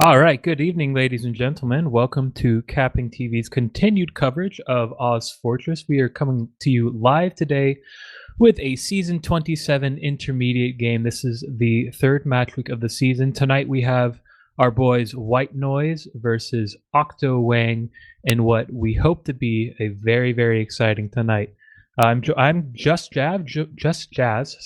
All right, good evening, ladies and gentlemen. Welcome to Capping TV's continued coverage of Oz Fortress. We are coming to you live today with a Season 27 intermediate game. This is the third match week of the season. Tonight we have our boys White Noise versus Octowang in what we hope to be a very, very exciting tonight. I'm Just Jazz,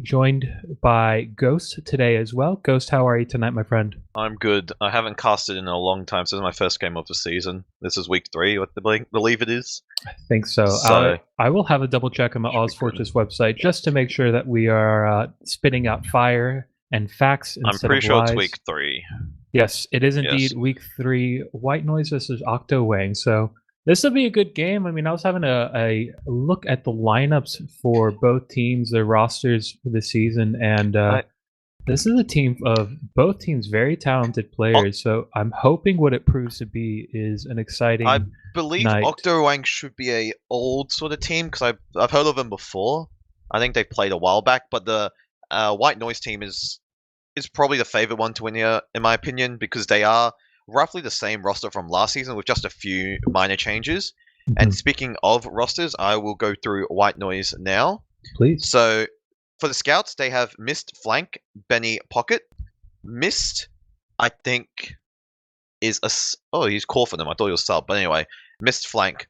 joined by Ghost today as well. Ghost, how are you tonight, my friend? I'm good. I haven't casted in a long time, so this is my first game of the season. This is week 3, I believe it is. I think so. I will have a double check on the Oz Fortress website just to make sure that we are spitting out fire and facts instead of lies. I'm pretty sure it's week 3. Yes, it is indeed week 3. White Noise versus Octowang. So this will be a good game. I mean, I was having a look at the lineups for both teams, their rosters for the season, and this is a team of both teams very talented players. So I'm hoping what it proves to be is an exciting I believe night. Octowang should be a old sort of team because I've heard of them before. I think they played a while back, but the White Noise team is probably the favorite one to win here, in my opinion, because they are roughly the same roster from last season with just a few minor changes. And speaking of rosters, I will go through White Noise now. Please. So for the scouts, they have Mist Flank, Benny Pocket. Mist, I think, is a... Oh, he's core for them. I thought he was sub. But anyway, Mist Flank.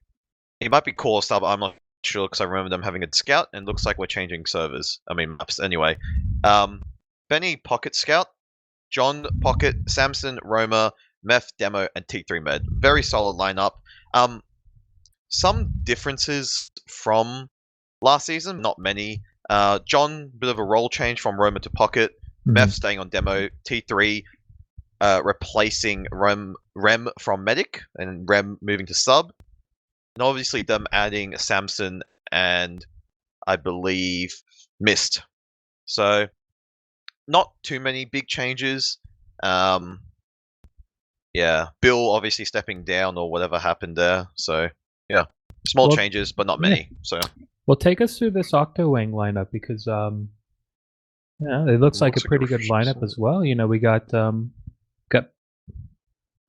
He might be core sub, I'm not sure because I remember them having a scout, and looks like we're changing servers. I mean, maps. Anyway. Benny Pocket Scout, John Pocket, Samson, Roma, Meth, Demo, and T3 Med. Very solid lineup. Some differences from last season, not many. John, bit of a role change from Roma to Pocket. Meth staying on Demo. T3 replacing Rem from Medic, and Rem moving to Sub. And obviously them adding Samson and I believe Mist. So not too many big changes. Yeah, Bill obviously stepping down or whatever happened there. So yeah, small changes, but not many. So well, take us through this Octowang lineup because yeah, it looks like a pretty good lineup as well. You know, we got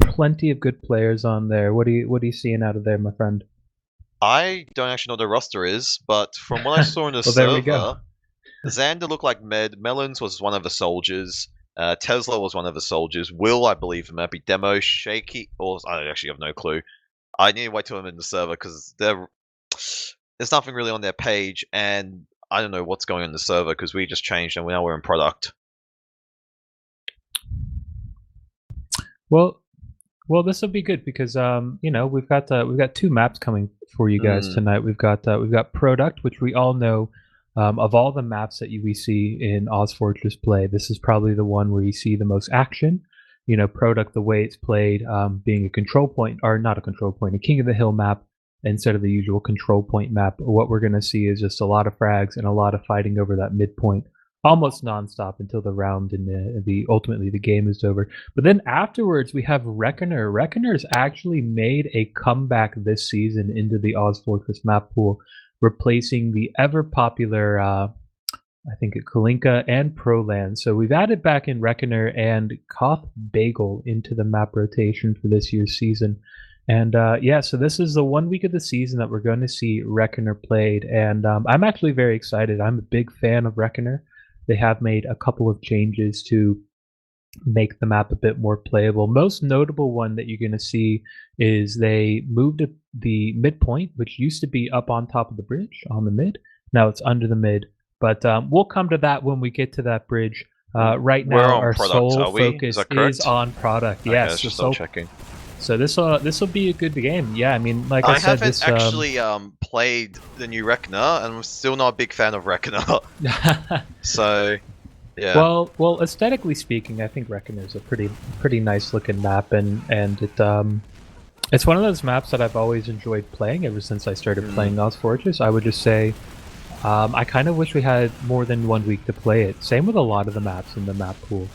plenty of good players on there. What are you seeing out of there, my friend? I don't actually know what the roster is, but from what I saw in the well, there we go. Xander looked like Med. Melons was one of the soldiers. Tesla was one of the soldiers. Will, I believe, might be Demo. Shaky, or I actually have no clue. I need to wait till I'm in the server because there's nothing really on their page, and I don't know what's going on in the server because we just changed and now we're in product. Well, this will be good because you know, we've got 2 maps coming for you guys tonight. We've got Product, which we all know. Of all the maps that we see in Oz Fortress play, this is probably the one where you see the most action. You know, Product, the way it's played, being a control point, or not a control point, a King of the Hill map instead of the usual control point map. What we're going to see is just a lot of frags and a lot of fighting over that midpoint, almost nonstop until the round and ultimately the game is over. But then afterwards, we have Reckoner. Reckoner's actually made a comeback this season into the Oz Fortress map pool, replacing the ever popular, I think, Kalinka and Proland. So we've added back in Reckoner and Koth Bagel into the map rotation for this year's season. And yeah, so this is the 1 week of the season that we're going to see Reckoner played. And I'm actually very excited. I'm a big fan of Reckoner. They have made a couple of changes to make the map a bit more playable. Most notable one that you're going to see is they moved the midpoint, which used to be up on top of the bridge on the mid. Now it's under the mid, but we'll come to that when we get to that bridge. Right now, our sole focus is on Product. Okay, yes, just double checking. So this will be a good game. Yeah, I mean, like I said, haven't actually played the new Reckoner, and I'm still not a big fan of Reckoner. So yeah. Well, aesthetically speaking, I think Reckoner is a pretty nice looking map, and it's one of those maps that I've always enjoyed playing ever since I started playing Oz Fortress. I would just say, I kind of wish we had more than 1 week to play it. Same with a lot of the maps in the map pool.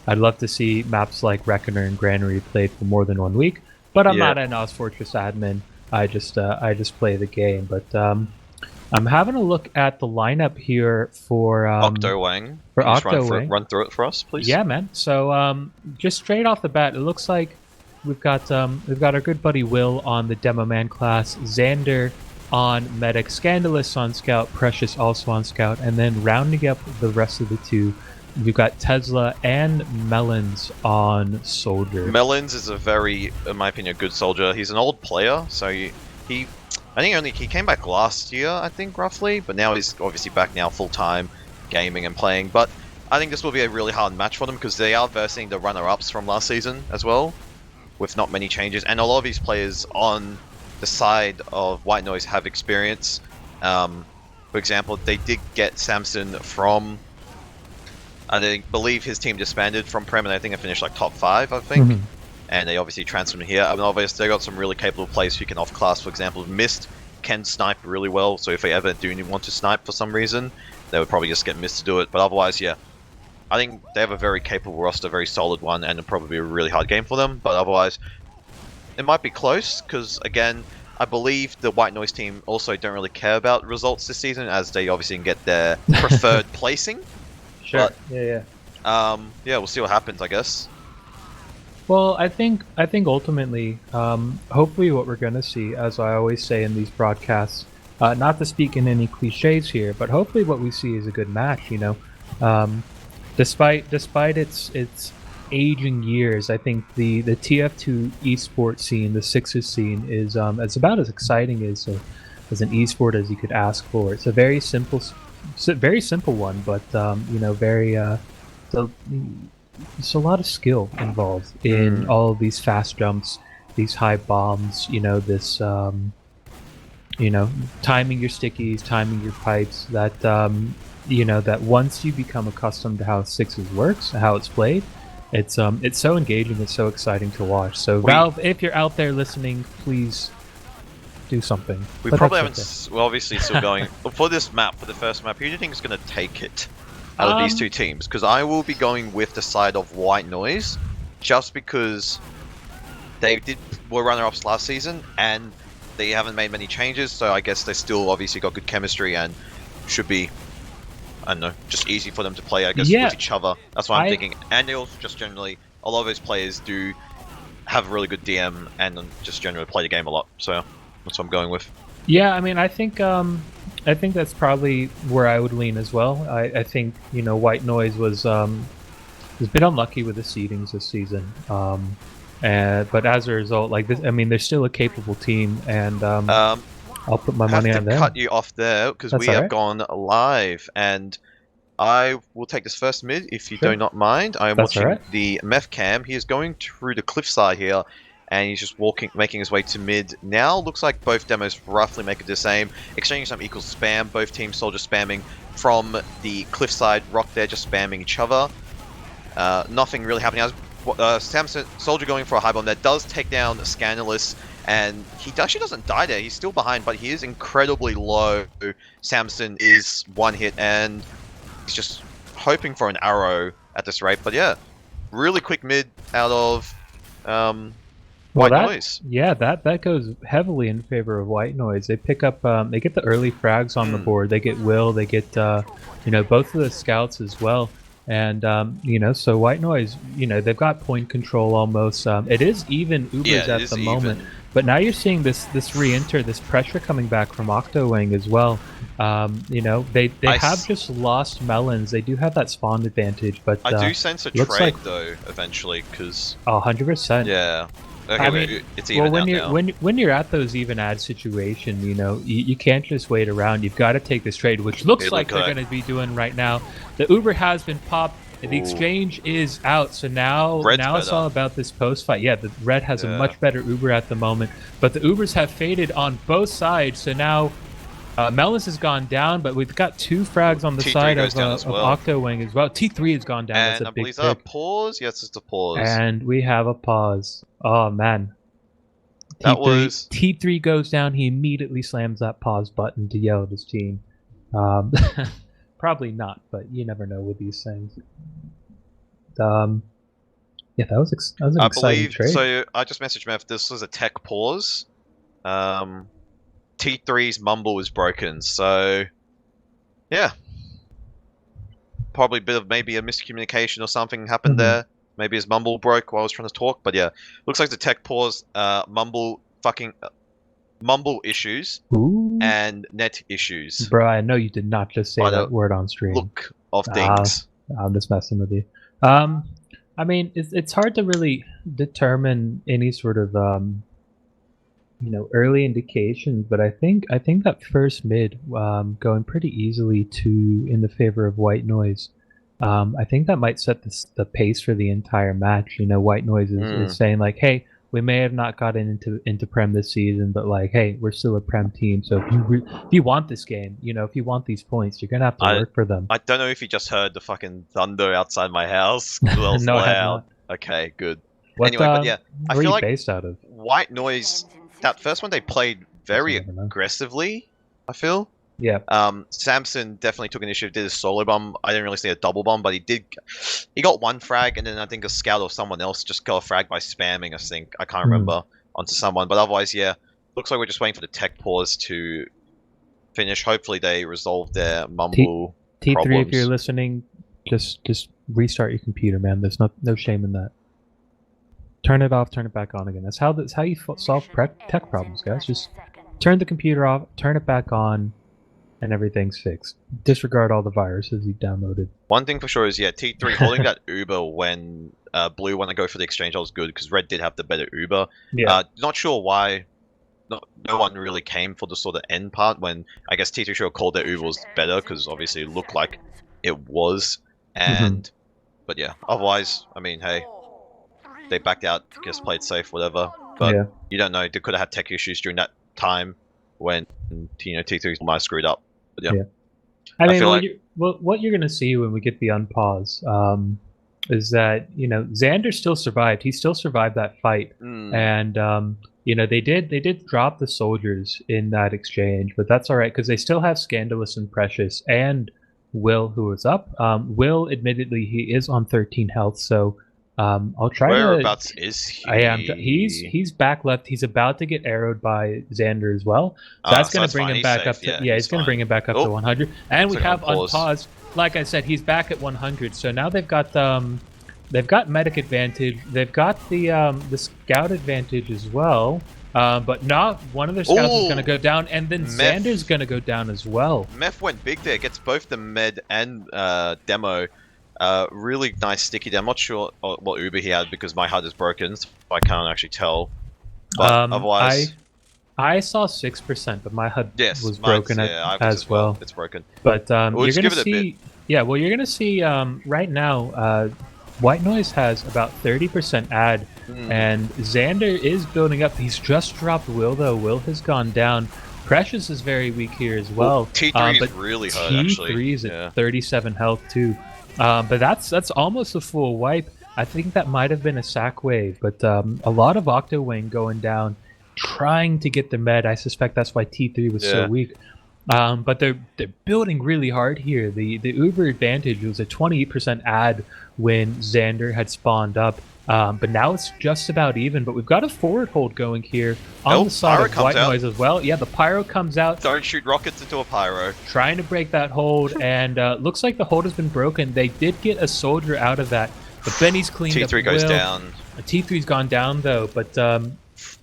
I'd love to see maps like Reckoner and Granary played for more than 1 week, but I'm not an Oz Fortress admin. I just play the game. But I'm having a look at the lineup here for Octowang. for Can you just Octowang. run through it for us, please? Yeah, man. So just straight off the bat, it looks like we've got our good buddy Will on the Demo Man class, Xander on Medic, Scandalous on Scout, Precious also on Scout, and then rounding up the rest of the two, we've got Tesla and Melons on Soldier. Melons is a very, in my opinion, good soldier. He's an old player, so I think he came back last year, I think, roughly, but now he's obviously back now full-time gaming and playing. But I think this will be a really hard match for them because they are versing the runner-ups from last season as well, with not many changes. And a lot of these players on the side of White Noise have experience. For example, they did get Samson from, I believe his team disbanded from Prem, and I think I finished like top 5, I think. And they obviously transferred him here. I mean, obviously, they got some really capable players who can off-class. For example, Mist can snipe really well, so if they ever do want to snipe for some reason, they would probably just get Mist to do it. But otherwise, yeah, I think they have a very capable roster, very solid one, and it'll probably be a really hard game for them. But otherwise, it might be close, because, again, I believe the White Noise team also don't really care about results this season, as they obviously can get their preferred placing. Sure. But, yeah. Yeah, we'll see what happens, I guess. Well, I think ultimately, hopefully, what we're going to see, as I always say in these broadcasts, not to speak in any cliches here, but hopefully, what we see is a good match. You know, despite its aging years, I think the TF2 esports scene, the Sixers scene, is it's about as exciting as an esport as you could ask for. It's a very simple one, but you know, very there's a lot of skill involved in all of these fast jumps, these high bombs, you know, this, you know, timing your stickies, timing your pipes, that, you know, that once you become accustomed to how Sixes works, how it's played, it's so engaging, it's so exciting to watch. So Valve, if you're out there listening, please do something. We probably haven't, well, obviously still going, for this map, for the first map, who do you think is going to take it? Out of these two teams, because I will be going with the side of White Noise, just because they were runner-ups last season and they haven't made many changes, so I guess they still obviously got good chemistry and should be, I don't know, just easy for them to play, I guess, with each other. That's what I'm thinking. And they also just generally, a lot of those players do have a really good DM and just generally play the game a lot, so that's what I'm going with. Yeah, I mean, I think that's probably where I would lean as well. I think, you know, White Noise was a bit unlucky with the seedings this season, but as a result, like this, I mean, they're still a capable team, and I'll put my money on them. I have to cut you off there because we have gone live, and I will take this first mid if you do not mind. I am watching the Meth Cam. He is going through the cliffside here, and he's just making his way to mid. Now looks like both demos roughly make it the same. Exchanging some equals spam. Both teams soldier spamming from the cliffside rock there, just spamming each other. Nothing really happening. Samson soldier going for a high bomb that does take down Scandalous, and he actually doesn't die there. He's still behind, but he is incredibly low. Samson is one hit, and he's just hoping for an arrow at this rate. But yeah, really quick mid out of White Noise. Yeah, that goes heavily in favor of White Noise. They pick up, they get the early frags on the board. They get Will. They get, you know, both of the scouts as well. And you know, so White Noise, you know, they've got point control almost. It is even Ubers at the moment, but now you're seeing this re-enter, this pressure coming back from Octowang as well. You know, they have just lost Melons. They do have that spawn advantage, but I do sense a trade though eventually, because 100%. Yeah. Okay, I mean, it's even when you're at those even ad situation, you know, you can't just wait around. You've got to take this trade, which looks like they're going to be doing right now. The Uber has been popped. The exchange is out, so now it's all about this post fight. Yeah, the Red has a much better Uber at the moment, but the Ubers have faded on both sides. So now Melons has gone down, but we've got 2 frags on the side of Octowang as well. T3 has gone down. And that's a I big believe that a pause. Yes, it's a pause. And we have a pause. Oh man. That was T3 goes down. He immediately slams that pause button to yell at his team. Probably not, but you never know with these things. Yeah, that was an exciting trade. So I just messaged Mev. This was a tech pause. T3's mumble is broken, so yeah. Probably a bit of maybe a miscommunication or something happened there. Maybe his mumble broke while I was trying to talk, but yeah. Looks like the tech pause, mumble issues and net issues. Bro, I know you did not just say By that the word on stream. look of things. I'm just messing with you. I mean, it's hard to really determine any sort of early indications, but I think that first mid going pretty easily in the favor of White Noise. I think that might set the pace for the entire match. White Noise is saying like, hey, we may have not gotten into Prem this season, but like, hey, we're still a Prem team. So if you want this game, if you want these points, you're gonna have to work for them. I don't know if you just heard the fucking thunder outside my house. It was No, loud. I have not. Okay, good. Anyway, but yeah, I feel like based out of White Noise. That first one they played very aggressively. I feel. Yeah. Samson definitely took initiative, did a solo bomb. I didn't really see a double bomb, but he got one frag, and then I think a scout or someone else just got a frag by spamming, I can't remember, onto someone. But otherwise, yeah, looks like we're just waiting for the tech pause to finish. Hopefully they resolve their mumble T3, problems. if you're listening, just restart your computer, man. There's no shame in that. Turn it off, turn it back on again. That's how you solve tech problems, guys. Just turn the computer off, turn it back on, and everything's fixed. Disregard all the viruses you've downloaded. One thing for sure is, yeah, T3 holding that Uber when Blue want to go for the exchange was good, because Red did have the better Uber. Yeah. Not sure why no one really came for the sort of end part, when I guess T3 should have called their Uber was better, because obviously it looked like it was. And but yeah, otherwise, I mean, hey, they backed out, just played safe, whatever. But yeah. You don't know, they could have had tech issues during that time when T3 might have screwed up. But yeah. I mean, what you're gonna see when we get the unpause is that Xander still survived. He still survived that fight, and they did drop the soldiers in that exchange, but that's all right because they still have Scandalous and Precious and Will, who is up. Will, admittedly, he is on 13 health, so I'll try. Whereabouts is he? I am. He's back left. He's about to get arrowed by Xander as well. So that's going to bring him back up to. Yeah, he's going to bring him back up to 100. And we have unpaused. Like I said, he's back at 100. So now they've got medic advantage. They've got the scout advantage as well. But not one of their scouts is going to go down, and then Xander's going to go down as well. Meth went big there. Gets both the med and demo. Really nice sticky there. I'm not sure what Uber he had because my HUD is broken, so I can't actually tell. But otherwise, I saw 6%, but my HUD was broken as well. It's broken. But you're gonna see, well, you're gonna see right now. White Noise has about 30% ad, and Xander is building up. He's just dropped Will though. Will has gone down. Precious is very weak here as well. T3 is really hurt. T3 is at 37 health too. But that's almost a full wipe. I think that might have been a sack wave, but a lot of Octowang going down, trying to get the med. I suspect that's why T3 was so weak. But they're building really hard here. The Uber advantage was a 28% ad when Xander had spawned up. But now it's just about even. But we've got a forward hold going here on the side of White Noise as well. Yeah, the Pyro comes out. Don't shoot rockets into a Pyro. Trying to break that hold, and looks like the hold has been broken. They did get a soldier out of that, but Benny's cleaned up. T3 goes down. T3's gone down though, but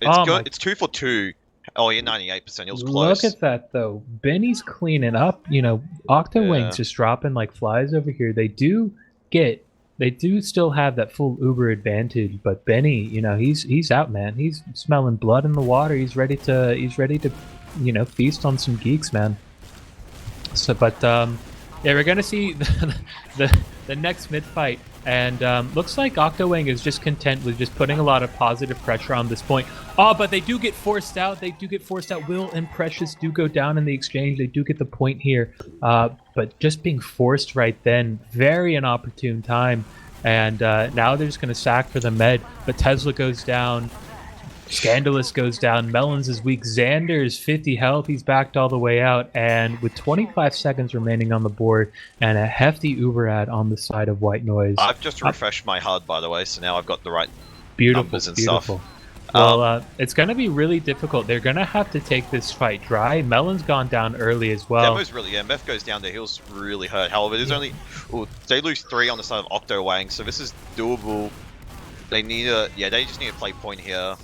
it's 2 for 2. Oh, yeah, 98%. It was close. Look at that though. Benny's cleaning up. Octowang's just dropping like flies over here. They do still have that full Uber advantage, but Benny, he's out, man. He's smelling blood in the water. He's ready to feast on some geeks, man. So, but we're gonna see the next mid fight, and looks like Octowang is just content with just putting a lot of positive pressure on this point. Oh, but they do get forced out. Will and Precious do go down in the exchange. They do get the point here, but just being forced right then, very inopportune time. And now they're just going to sack for the med. But Tesla goes down. Scandalous goes down. Melons is weak. Xander's 50 health. He's backed all the way out. And with 25 seconds remaining on the board and a hefty Uber ad on the side of White Noise. I've just refreshed my HUD, by the way, so now I've got the right numbers and stuff. Well, it's going to be really difficult. They're going to have to take this fight dry. Melon's gone down early as well. Demo's really, Meth goes down there, he'll really hurt. However, there's only, they lose 3 on the side of Octowang, so this is doable. They need a, they just need a play point here.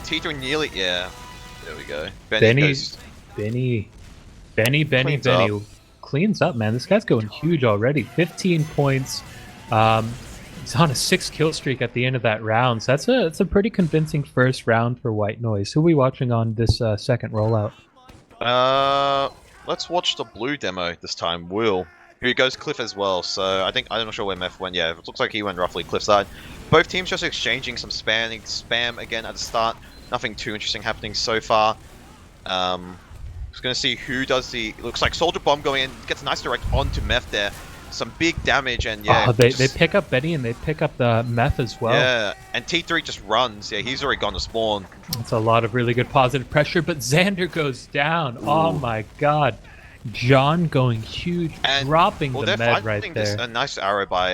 T3 nearly, there we go. Benny cleans up, man. This guy's going huge already. 15 points. He's on a 6 kill streak at the end of that round. So that's a pretty convincing first round for White Noise. Who are we watching on this second rollout? Let's watch the blue demo this time. Will. Here goes Cliff as well. So I'm not sure where Meth went. Yeah, it looks like he went roughly Cliffside. Both teams just exchanging some spam again at the start. Nothing too interesting happening so far. Just gonna see who does the. Looks like Soldier Bomb going in, gets a nice direct onto Meth there. Some big damage and they pick up Benny and they pick up the Meth as well. Yeah, and T3 just runs. Yeah, he's already gone to spawn. That's a lot of really good positive pressure, but Xander goes down. Ooh. Oh my god. John going huge, and, dropping the med right there. A nice arrow by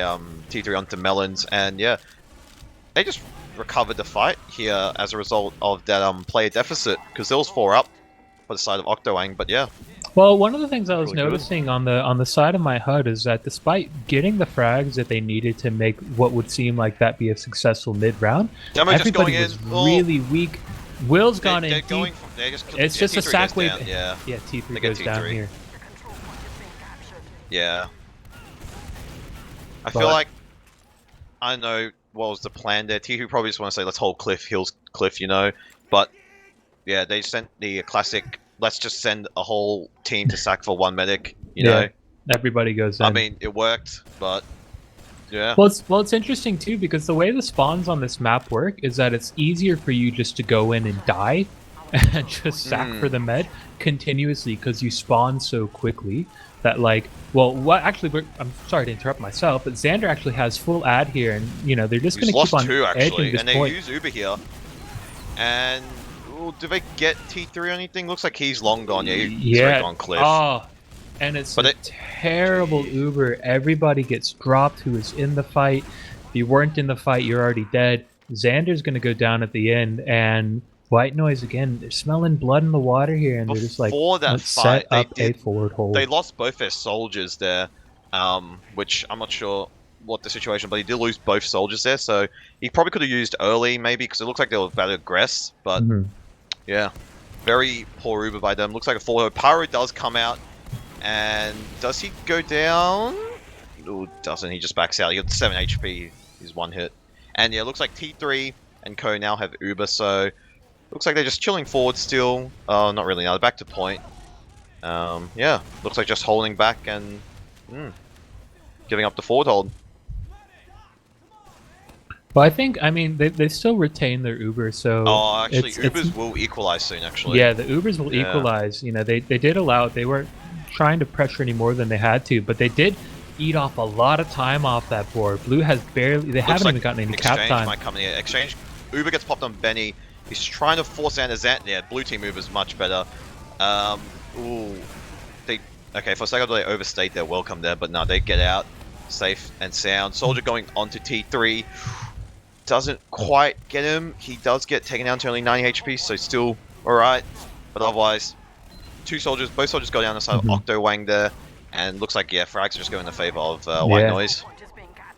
T3 onto Melons, and they just recovered the fight here as a result of that player deficit, because there was 4 up for the side of Octowang, but Well, one of the things I was noticing on the side of my HUD is that despite getting the frags that they needed to make what would seem like that be a successful mid-round, everybody was really weak. Will's gone in deep. It's just a sack wave. Yeah, T3 goes down here. Yeah. I feel like, I don't know what was the plan there. T3 probably just want to say, let's hold Cliff, heals Cliff, but yeah, they sent the classic, let's just send a whole team to sack for 1 medic, you know. Everybody goes in. I mean, it worked, but yeah. Well, it's interesting too, because the way the spawns on this map work is that it's easier for you just to go in and die and just sack for the med continuously, because you spawn so quickly that, like, I'm sorry to interrupt myself, but Xander actually has full ad here, and they're just going to keep on edging this point. And they use Uber here, and do they get T3 or anything? Looks like he's long gone. Yeah, he's gone Cliff. Oh, and it's a terrible Uber. Everybody gets dropped who is in the fight. If you weren't in the fight, you're already dead. Xander's going to go down at the end, and White Noise again. They're smelling blood in the water here, and they're just like, let's set up a forward hold. They lost both their soldiers there, which I'm not sure what the situation, but he did lose both soldiers there, so he probably could have used early, maybe, because it looks like they were about to aggress, but yeah, very poor Uber by them. Looks like a 4-0. Pyro does come out, and does he go down? No, doesn't. He just backs out. He got 7 HP. He's 1 hit. And yeah, looks like T3 and Co now have Uber, so looks like they're just chilling forward still. Not really. Now they're back to point. Yeah, looks like just holding back and giving up the forward hold. Well, I mean, they still retain their Uber, so... Oh, actually, Ubers will equalize soon, actually. Yeah, the Ubers will equalize. They did allow it. They weren't trying to pressure any more than they had to, but they did eat off a lot of time off that board. Blue has barely... They haven't even gotten any cap time. Might come in here. Exchange. Uber gets popped on Benny. He's trying to force Xander. Yeah, blue team Uber's much better. Okay, for a second they overstayed their welcome there, but no, they get out safe and sound. Soldier going onto T3. Doesn't quite get him. He does get taken down to only 90 HP, so still alright. But otherwise, both soldiers go down the side of Octowang there, and looks like, frags are just going in the favor of White Noise.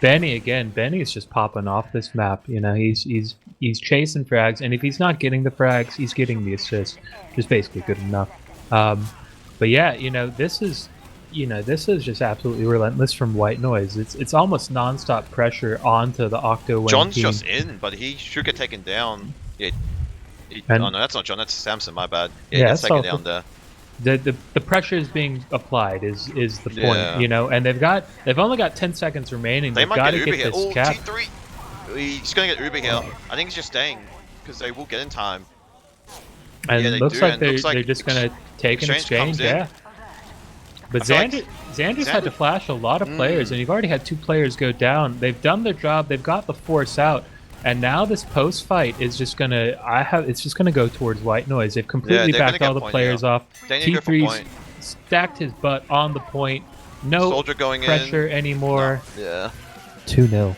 Benny again. Benny's just popping off this map. He's chasing frags, and if he's not getting the frags, he's getting the assist, which is basically good enough. But yeah, this is just absolutely relentless from White Noise. It's almost non-stop pressure onto the Octowang John's team. just in, but he should get taken down. Yeah. Oh no, that's not John. That's Samson. My bad. Yeah, he gets taken down there. The pressure is being applied is the point, and they've only got 10 seconds remaining. They might get Uber here. Oh, T3. He's gonna get Uber here. I think he's just staying because they will get in time. And it looks like they're just gonna take an exchange. Yeah. But Xander's had to flash a lot of players, and you've already had 2 players go down. They've done their job. They've got the force out, and now this post fight is just gonna. It's just gonna go towards White Noise. They've completely backed all the players off. T3's stacked his butt on the point. No Soldier going pressure anymore. No. Yeah. 2-0.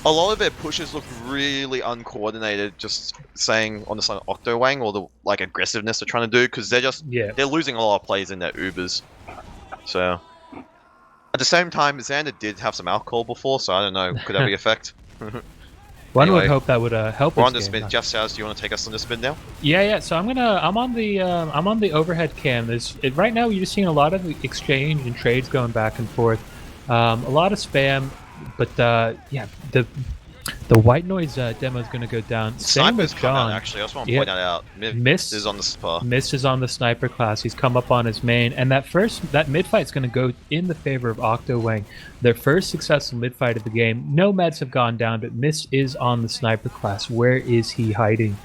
A lot of their pushes look really uncoordinated, just saying on the side of Octowang, or the like aggressiveness they're trying to do, because they're losing a lot of plays in their Ubers. So at the same time, Xander did have some alcohol before, so I don't know, could that be effect? One would hope that would help. We're on the spin. Jeff Sowers, do you want to take us on the spin now? Yeah. So I'm on the overhead cam. Right now you're just seeing a lot of exchange and trades going back and forth. A lot of spam, but yeah, the white noise demo is going to go down. Sniper's come out, actually. I just want to point that out. Mist is on the spar. Mist is on the sniper class. He's come up on his main, and that mid fight is going to go in the favor of Octowang. Their first successful mid fight of the game. No meds have gone down, but Mist is on the sniper class. Where is he hiding?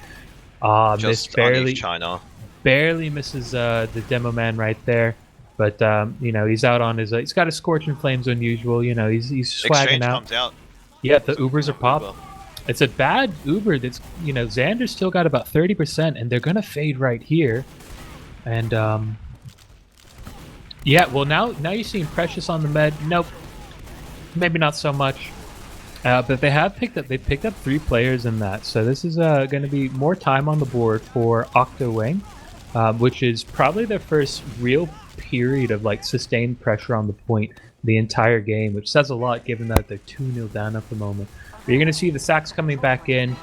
Mist barely misses the demo man right there. But you know, he's out on his. He's got his scorching flames unusual. You know, he's swagging out. Comes out. Yeah, the Ubers are popped. It's a bad Uber. That's, you know, Xander's still got about 30%, and they're gonna fade right here. And yeah, well now you're seeing Precious on the med. Nope, maybe not so much. But they picked up 3 players in that, so this is going to be more time on the board for Octowang, which is probably their first real period of like sustained pressure on the point the entire game, which says a lot given that they're 2-0 down at the moment. But you're going to see the sacks coming back in,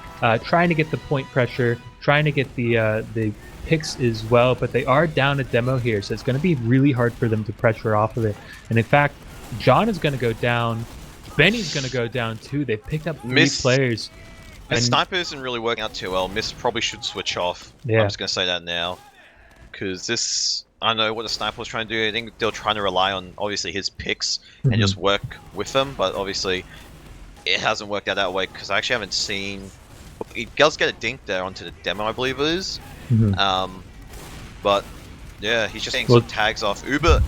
trying to get the point pressure, trying to get the picks as well, but they are down a demo here, so it's going to be really hard for them to pressure off of it. And in fact, John is going to go down, Benny's going to go down too. They've picked up 3 players. And Sniper isn't really working out too well. Mist probably should switch off. Yeah. I'm just going to say that now. Because this, I know what the Sniper was trying to do. I think they were trying to rely on, obviously, his picks and just work with them. But obviously, it hasn't worked out that way. Because I actually haven't seen... He does get a dink there onto the demo, I believe it is. But, yeah, he's just getting some tags off. Uber...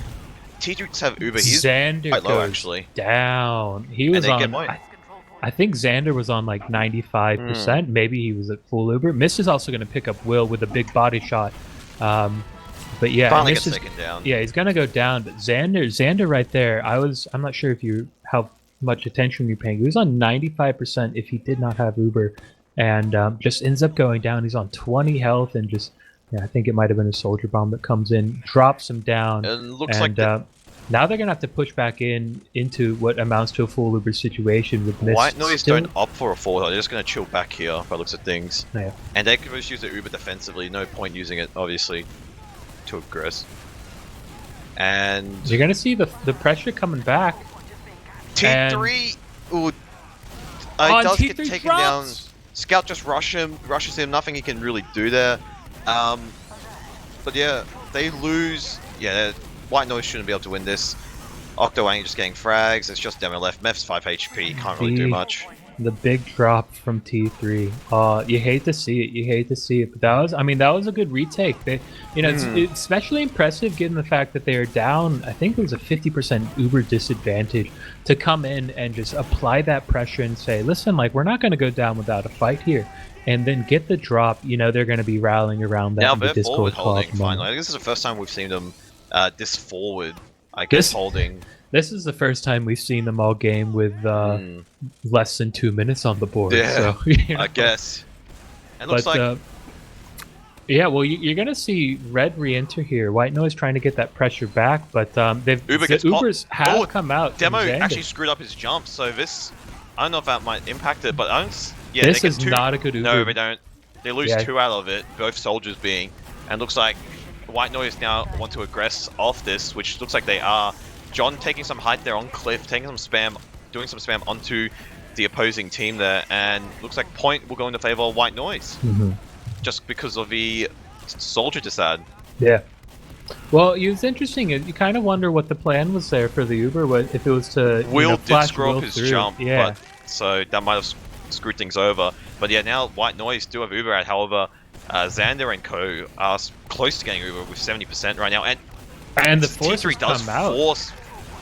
T2s have Uber. He's Xander quite low, actually. Down. He was on... I think Xander was on like 95%. Maybe he was at full Uber. Mist is also going to pick up Will with a big body shot. But yeah, finally gets taken down. Yeah, he's gonna go down. But Xander right there. I'm not sure how much attention you're paying. He was on 95% if he did not have Uber, and just ends up going down. He's on 20 health and just I think it might have been a soldier bomb that comes in, drops him down. And looks like now they're gonna have to push back into what amounts to a full Uber situation with Mist. White Noise don't opt for a 4. They're just gonna chill back here by looks at things. Yeah. And they can just use the Uber defensively. No point using it, obviously, to aggress. And you're gonna see the pressure coming back. T3 does get taken down. Scout just rushes him. Nothing he can really do there. But yeah, they lose. Yeah, White Noise shouldn't be able to win this. Octowang just getting frags. It's just demo left. Meth's 5 HP. Can't really do much. The big drop from T3. You hate to see it. You hate to see it. But that was a good retake. They, it's especially impressive given the fact that they are down. I think it was a 50% Uber disadvantage to come in and just apply that pressure and say, listen, like we're not going to go down without a fight here. And then get the drop. They're going to be rallying around that. Now they're forward holding finally. I think this is the first time we've seen them this forward. Holding. This is the first time we've seen them all game with less than 2 minutes on the board. Yeah, so, I guess. And looks like... yeah, well, you're going to see Red re-enter here. White Noise trying to get that pressure back, but Ubers have come out. Demo actually screwed up his jump, so this... I don't know if that might impact it, but I don't... Yeah, this is not a good Uber. No, they don't. They lose 2 out of it, both soldiers being. And looks like White Noise now want to aggress off this, which looks like they are. John taking some height there on Cliff, taking some spam, doing some spam onto the opposing team there, and looks like point will go into favor of White Noise. Just because of the soldier decide. Yeah. Well, it was interesting. You kind of wonder what the plan was there for the Uber, if it was to Will did flash screw Will up his through. jump, yeah. but so that might have screwed things over. But yeah, now White Noise do have Uber out. However, Xander and co are close to getting Uber with 70% right now, and the force T3 does come out. Force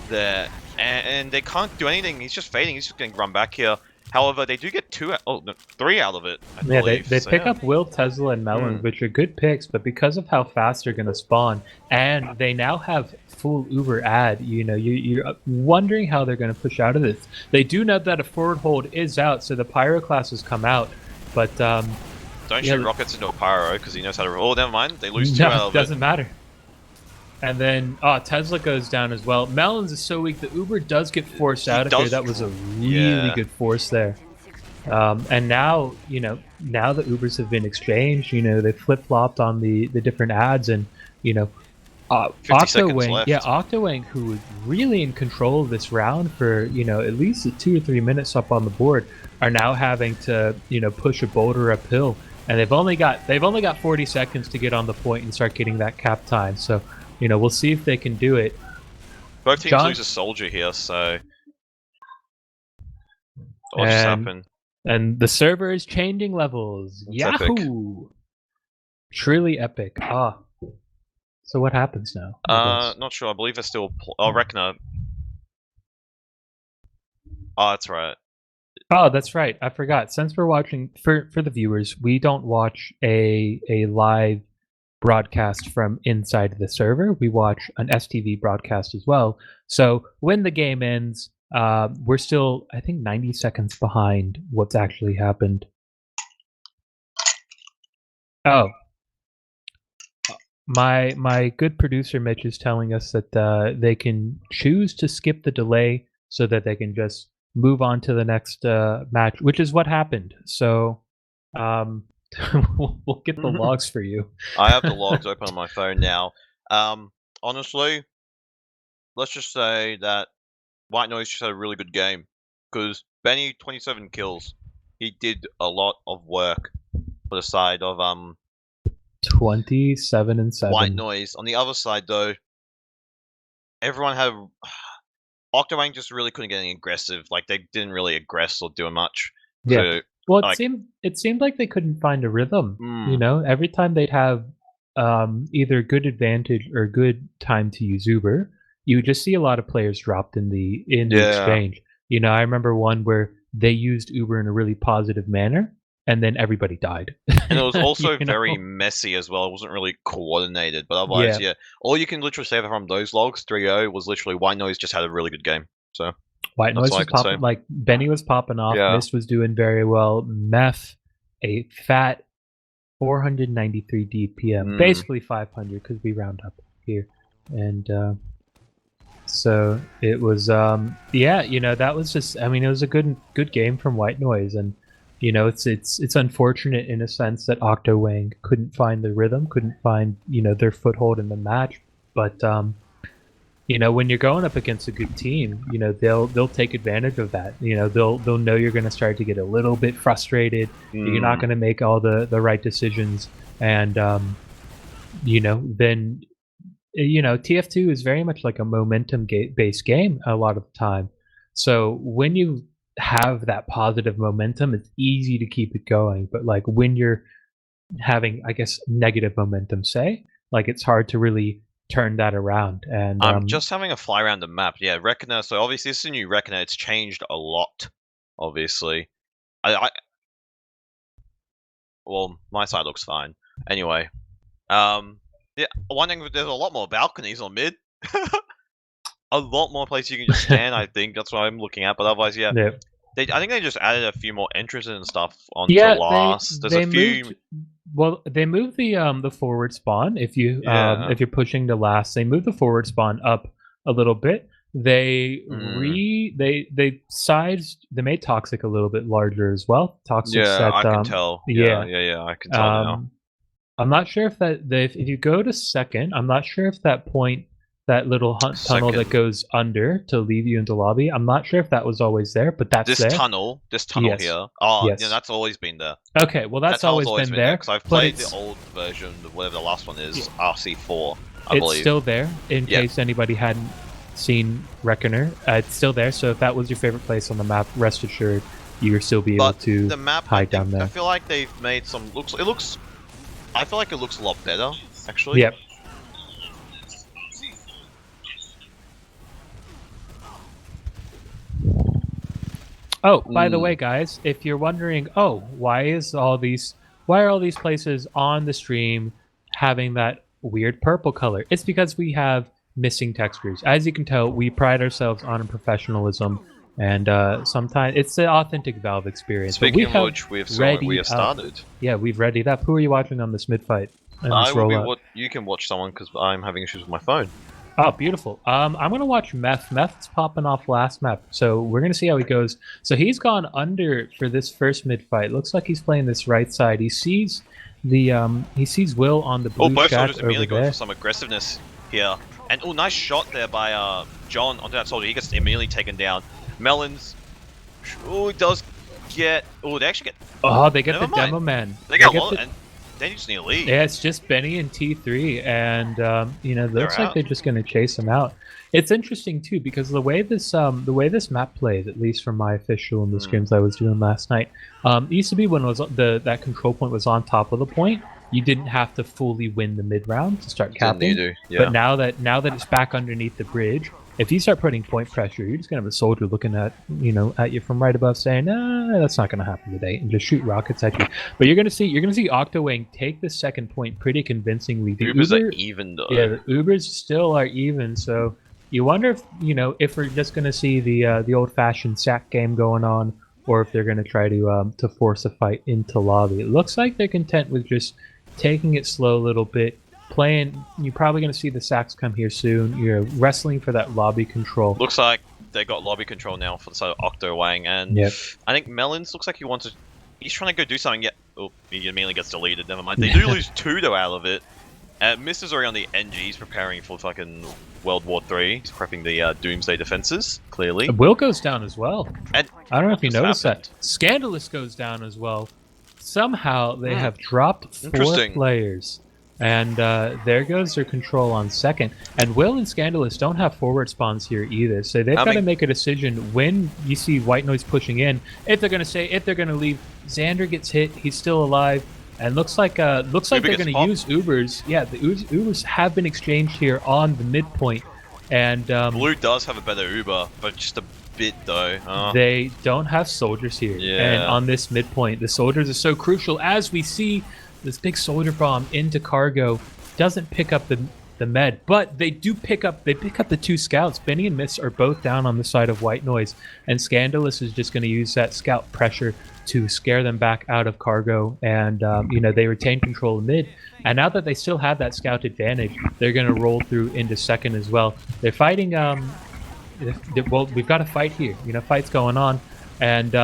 there, and they can't do anything. He's just fading. He's just getting run back here. However, they do get 3 out of it. I Yeah, believe. they So, pick yeah. up Will, Tesla, and Melon, which are good picks, but because of how fast they're going to spawn, and they now have full Uber ad, you're wondering how they're going to push out of this. They do know that a forward hold is out, so the Pyro classes come out, but don't shoot rockets into a Pyro because he knows how to. Oh, never mind. They lose 2 out of it. Doesn't matter. And then Tesla goes down as well. Melons is so weak. The Uber does get forced out of here. That was a really good force there. And now, now the Ubers have been exchanged. They flip-flopped on the different ads, and 50 seconds Octowang, left. Octowang, who was really in control of this round for at least 2 or 3 minutes up on the board, are now having to push a boulder uphill, and they've only got 40 seconds to get on the point and start getting that cap time. So we'll see if they can do it. Both teams lose a soldier here, so what just happened? And the server is changing levels. That's Yahoo! Epic. Truly epic. So what happens now? Not sure. I believe they're still. Reckoner. Oh, that's right. Oh, that's right. I forgot. Since we're watching for the viewers, we don't watch a live broadcast from inside the server. We watch an STV broadcast as well. So when the game ends, we're still, I think, 90 seconds behind what's actually happened. Oh. My good producer Mitch is telling us that they can choose to skip the delay so that they can just move on to the next match, which is what happened. So we'll get the logs for you. I have the logs open on my phone now. Honestly, let's just say that White Noise just had a really good game because Benny 27 kills. He did a lot of work for the side of 27 and 7. White Noise. On the other side, though, everyone had Octowang just really couldn't get any aggressive. Like they didn't really aggress or do much. Yeah. So, well, it seemed like they couldn't find a rrhythm. Every time they'd have either good advantage or good time to use Uber, you would just see a lot of players dropped in the exchange. I remember one where they used Uber in a really positive manner, and then everybody died. And it was also very messy as well. It wasn't really coordinated, but otherwise, yeah. All you can literally say from those logs, 3-0, was literally White Noise just had a really good game. So White Noise was popping, like Benny was popping off, Mist was doing very well, Meth, a fat 493 DPM, basically 500 because we round up here. And so it was, that was just, it was a good game from White Noise, and it's unfortunate in a sense that Octowang couldn't find the rhythm, couldn't find their foothold in the match. But when you're going up against a good team, they'll take advantage of that. They'll know you're going to start to get a little bit frustrated. You're not going to make all the right decisions, and then TF2 is very much like a momentum based game a lot of the time. So when you have that positive momentum, it's easy to keep it going. But like when you're having, I guess, negative momentum, like it's hard to really turn that around. And I'm just having a fly around the map. Yeah, Reckoner. So obviously this is a new Reckoner. It's changed a lot. Obviously, well, my side looks fine. Anyway, yeah, one thing, there's a lot more balconies on mid. A lot more places you can just stand. I think that's what I'm looking at. But otherwise, yeah. I think they just added a few more entrances and stuff onto last. There's a few. Well, they moved the forward spawn. If you're pushing to last, they moved the forward spawn up a little bit. They made Toxic a little bit larger as well. Toxic set, I can tell. Yeah, I can tell now. I'm not sure if if you go to second, I'm not sure if that point, that little tunnel that goes under to lead you into lobby, I'm not sure if that was always there, but that's there. This tunnel here. Oh, yeah, that's always been there. Okay, well that's always been there. Because I've played the old version, whatever the last one is, RC4, I believe. It's still there, in case anybody hadn't seen Reckoner. It's still there, so if that was your favorite place on the map, rest assured, you'll still be able to hide down there. I feel like they've made some... I feel like it looks a lot better, actually. Yep. Oh, by the way, guys, if you're wondering, oh, why are all these places on the stream having that weird purple color? It's because we have missing textures. As you can tell, we pride ourselves on professionalism, and sometimes it's the authentic Valve experience. Speaking of which, we have started. Yeah, we've readied up. Who are you watching on this mid fight? You can watch someone because I'm having issues with my phone. Oh, beautiful. I'm gonna watch Meth. Meth's popping off last map, so we're gonna see how he goes. So he's gone under for this first mid fight. Looks like he's playing this right side. He sees Will on the blue. Both soldiers immediately going for some aggressiveness here, and nice shot there by John onto that soldier. He gets immediately taken down. Melons, he does get. They actually get. Oh, they get the demo man. They get one, and then you just need to leave. Yeah, it's just Benny and T3, and looks like they're just going to chase him out. It's interesting too because the way this map plays, at least from my official in the scrims I was doing last night, it used to be when it was that control point was on top of the point, you didn't have to fully win the mid round to start capping. Yeah. But now that it's back underneath the bridge, if you start putting point pressure, you're just gonna have a soldier looking at you from right above saying, "Nah, that's not gonna happen today," and just shoot rockets at you. But you're gonna see Octowang take the second point pretty convincingly. The Ubers are even though. Yeah, the Ubers still are even. So you wonder if we're just gonna see the old-fashioned sack game going on, or if they're gonna try to force a fight into lobby. It looks like they're content with just taking it slow a little bit. You're probably going to see the sacks come here soon. You're wrestling for that lobby control. Looks like they got lobby control now for the side of Octowang, and I think Melons looks like he's trying to go do something. He immediately gets deleted. Never mind. They do lose 2 though out of it. Mist is already on the NG. He's preparing for fucking World War 3. He's prepping the Doomsday defenses. Clearly, Will goes down as well. And I don't know if you noticed that. Scandalous goes down as well. Somehow they have dropped 4 players. And there goes their control on second. And Will and Scandalous don't have forward spawns here either. So they've got to make a decision when you see White Noise pushing in. If they're going to leave, Xander gets hit. He's still alive. And looks like they're going to use Ubers. Yeah, the Ubers have been exchanged here on the midpoint. And Blue does have a better Uber, but just a bit though. They don't have soldiers here. Yeah. And on this midpoint, the soldiers are so crucial. As we see, this big soldier bomb into cargo doesn't pick up the med, but they pick up the 2 scouts. Benny and Mist are both down on the side of White Noise, and Scandalous is just going to use that scout pressure to scare them back out of cargo, and they retain control of mid. And now that they still have that scout advantage, they're going to roll through into second as well. They're fighting. Well, we've got a fight here. Fight's going on, and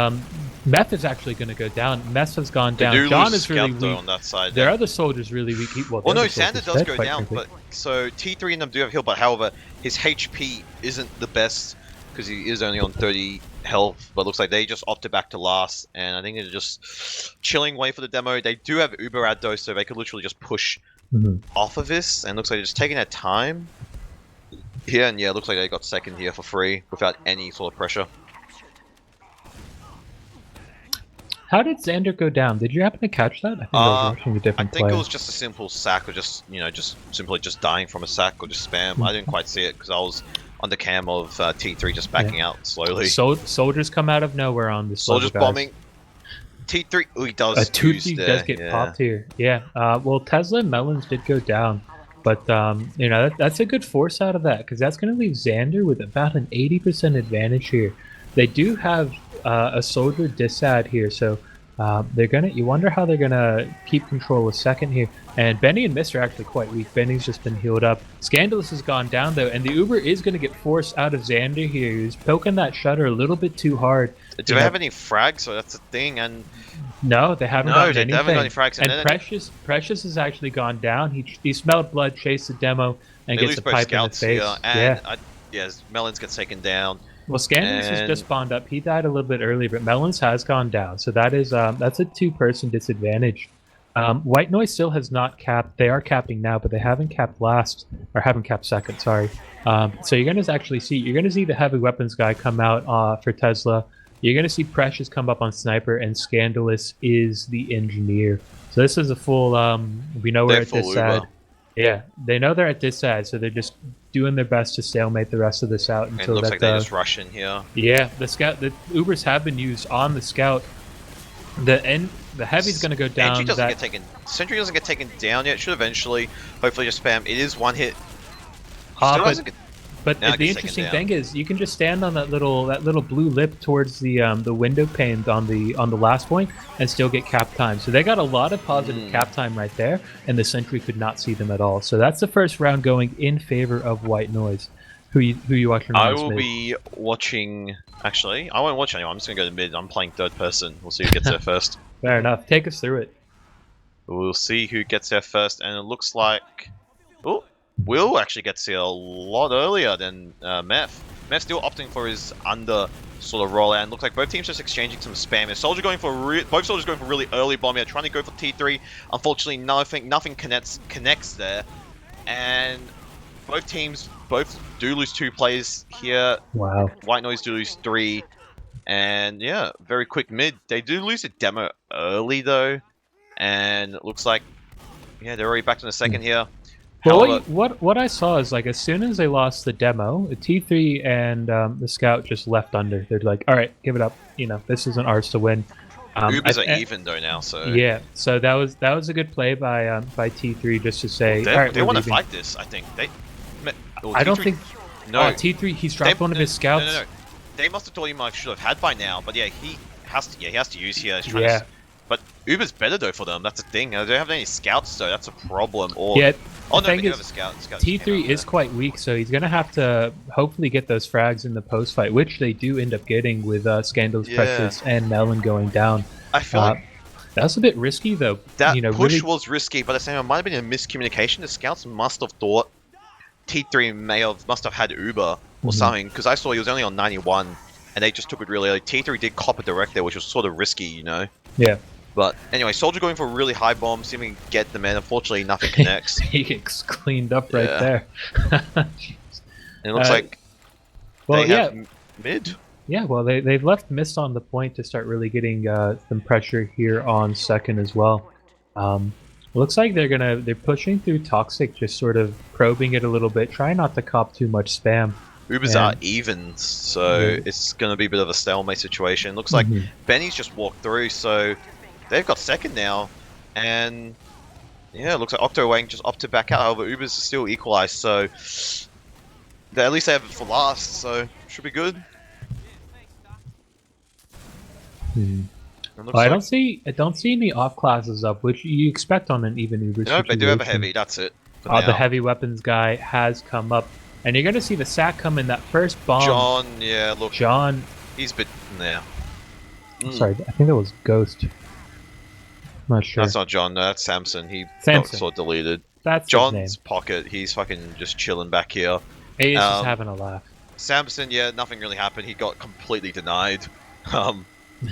Meth is actually going to go down. Meth has gone down. John is really weak. On that side. Their other soldiers really weak. Sander does go down, but so T3 and them do have heal, but however, his HP isn't the best because he is only on 30 health. But looks like they just opted back to last, and I think they're just chilling, waiting for the demo. They do have Uber ad though, so they could literally just push off of this, and looks like they're just taking their time. Here and looks like they got second here for free without any sort of pressure. How did Xander go down? Did you happen to catch that? I think I was watching a different player. It was just a simple sack, or just simply dying from a sack, or just spam. I didn't quite see it because I was on the cam of T3 just backing out slowly. Soldiers come out of nowhere on this. Soldiers bombing. T3, he does. Tootsie does get popped here. Yeah. Well, Tesla and Melons did go down, but that's a good force out of that because that's going to leave Xander with about an 80% advantage here. They do have a soldier disad here, so you wonder how they're gonna keep control a second here. And Benny and Mist are actually quite weak. Benny's just been healed up. Scandalous has gone down though, and the Uber is gonna get forced out of Xander here. He's poking that shutter a little bit too hard. Do they have any frags? So that's the thing. And no, they haven't got anything. They haven't got any frags. And Precious has actually gone down. He smelled blood, chased the demo, and gets a pipe in the face. Melons gets taken down. Well, Scandalous has just spawned up. He died a little bit earlier, but Melons has gone down. So that's a 2-person disadvantage. White Noise still has not capped. They are capping now, but they haven't capped haven't capped second. Sorry. So you're gonna see the heavy weapons guy come out for Tesla. You're gonna see Precious come up on sniper, and Scandalous is the engineer. So this is a full. We know where it's at. Yeah, they know they're at this side, so they're just doing their best to stalemate the rest of this out And it until looks that. like they just rush in here. Yeah, the Ubers have been used on the scout. The heavy's going to go down. Sentry doesn't get taken. Sentry doesn't get taken down yet. Should eventually, hopefully, just spam. It is one hit. Still doesn't get. But the interesting thing is, you can just stand on that little blue lip towards the window panes on the last point and still get cap time. So they got a lot of positive cap time right there, and the sentry could not see them at all. So that's the first round going in favor of White Noise. Who you watching? I will be watching. Actually, I won't watch anyone. I'm just gonna go to mid. I'm playing third person. We'll see who gets there first. Fair enough. Take us through it. We'll see who gets there first, and it looks like. Oh. Will actually gets here a lot earlier than Meth. Meth's still opting for his under sort of rollout, and looks like both teams just exchanging some spam. And Soldier going for both soldiers going for really early bomb here, trying to go for T3. Unfortunately, nothing connects there, and both teams do lose 2 players here. Wow. White Noise do lose 3, and yeah, very quick mid. They do lose a demo early though, and it looks like they're already back in the second here. Well, what I saw is like as soon as they lost the demo, the T3 and the scout just left under. They're like, all right, give it up. You know, this isn't ours to win. Ubers are even though now, so yeah. So that was a good play by T3 just to say, all right, they want to fight this. I think I don't think. No, T3. He's dropped one of his scouts. No. They must have thought he might should have had by now, but yeah, he has to use here. Yeah. But Uber's better though for them. That's the thing. They don't have any scouts though. That's a problem. Or yeah. Oh no, they do have a scout. T3 is quite weak, so he's gonna have to hopefully get those frags in the post fight, which they do end up getting with Scandal's Precious and Melon going down. I feel like that was a bit risky though. That push was risky, but at the same time, it might have been a miscommunication. The scouts must have thought T3 must have had Uber or something, because I saw he was only on 91, and they just took it really early. T3 did cop a direct there, which was sort of risky, you know. Yeah. But anyway, Soldier going for a really high bomb, see if he can get the man. Unfortunately, nothing connects. He gets cleaned up right there. And it looks like they have mid. Yeah, well, they've left Mist on the point to start really getting some pressure here on second as well. Looks like they're pushing through Toxic, just sort of probing it a little bit, trying not to cop too much spam. Ubers are evens, so it's going to be a bit of a stalemate situation. Looks like Benny's just walked through, so they've got second now, and yeah, it looks like Octowang just opted back out. However, Ubers are still equalized, so at least they have it for last, so should be good. I don't see any off classes up, which you expect on an even Uber. No, they do have a heavy. That's it. The heavy weapons guy has come up, and you're gonna see the sack come in that first bomb. John, yeah, look, John, he's bitten there. Sorry, I think that was Ghost. I'm not sure. That's not John. No, that's Samson. He got sort of deleted. That's John's his name. Pocket. He's fucking just chilling back here. He's just having a laugh. Samson, yeah, nothing really happened. He got completely denied.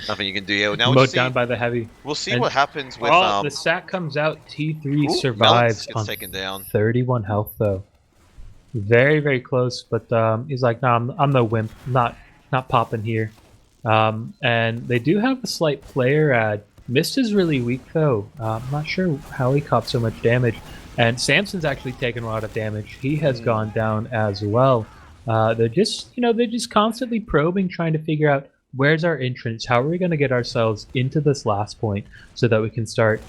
Nothing you can do here. Now mowed down by the heavy. We'll see what happens with. The sack comes out. T3 survives gets on taken down. 31 health though. Very, very close, but he's like, no, I'm no wimp. Not popping here. And they do have a slight player ad. Mist is really weak though. I'm not sure how he caught so much damage. And Samson's actually taken a lot of damage. He has gone down as well. They're just constantly probing, trying to figure out where's our entrance. How are we going to get ourselves into this last point so that we can start,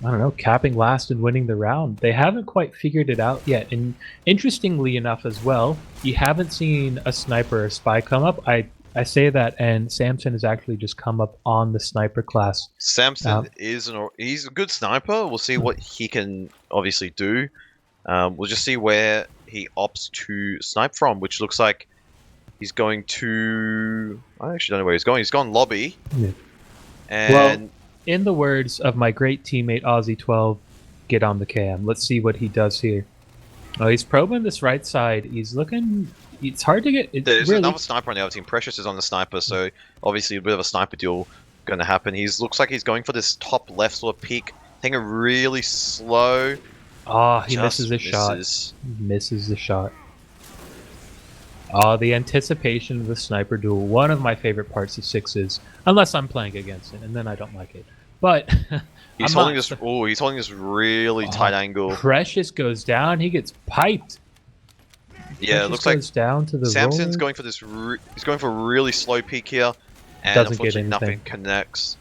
I don't know, capping last and winning the round. They haven't quite figured it out yet. And interestingly enough as well, you haven't seen a sniper or spy come up. I say that, and Samson has actually just come up on the sniper class. Samson he's a good sniper. We'll see what he can obviously do. We'll just see where he opts to snipe from, which looks like he's going to... I actually don't know where he's going. He's gone lobby. Yeah. And well, in the words of my great teammate Aussie12, get on the cam. Let's see what he does here. Oh, he's probing this right side. He's looking... It's hard to get... There's another sniper on the other team. Precious is on the sniper, so obviously a bit of a sniper duel going to happen. Looks like he's going for this top left sort of peek. Taking it really slow. Oh, he misses the shot. He misses the shot. Oh, the anticipation of the sniper duel. One of my favorite parts of sixes. Unless I'm playing against it, and then I don't like it. but He's I'm holding not. this. Oh, he's holding this really tight angle. Precious goes down. He gets piped. Yeah, Precious it looks like goes down to the Samson's roller. going for this. He's going for a really slow peek here, and Doesn't get unfortunately nothing anything. connects.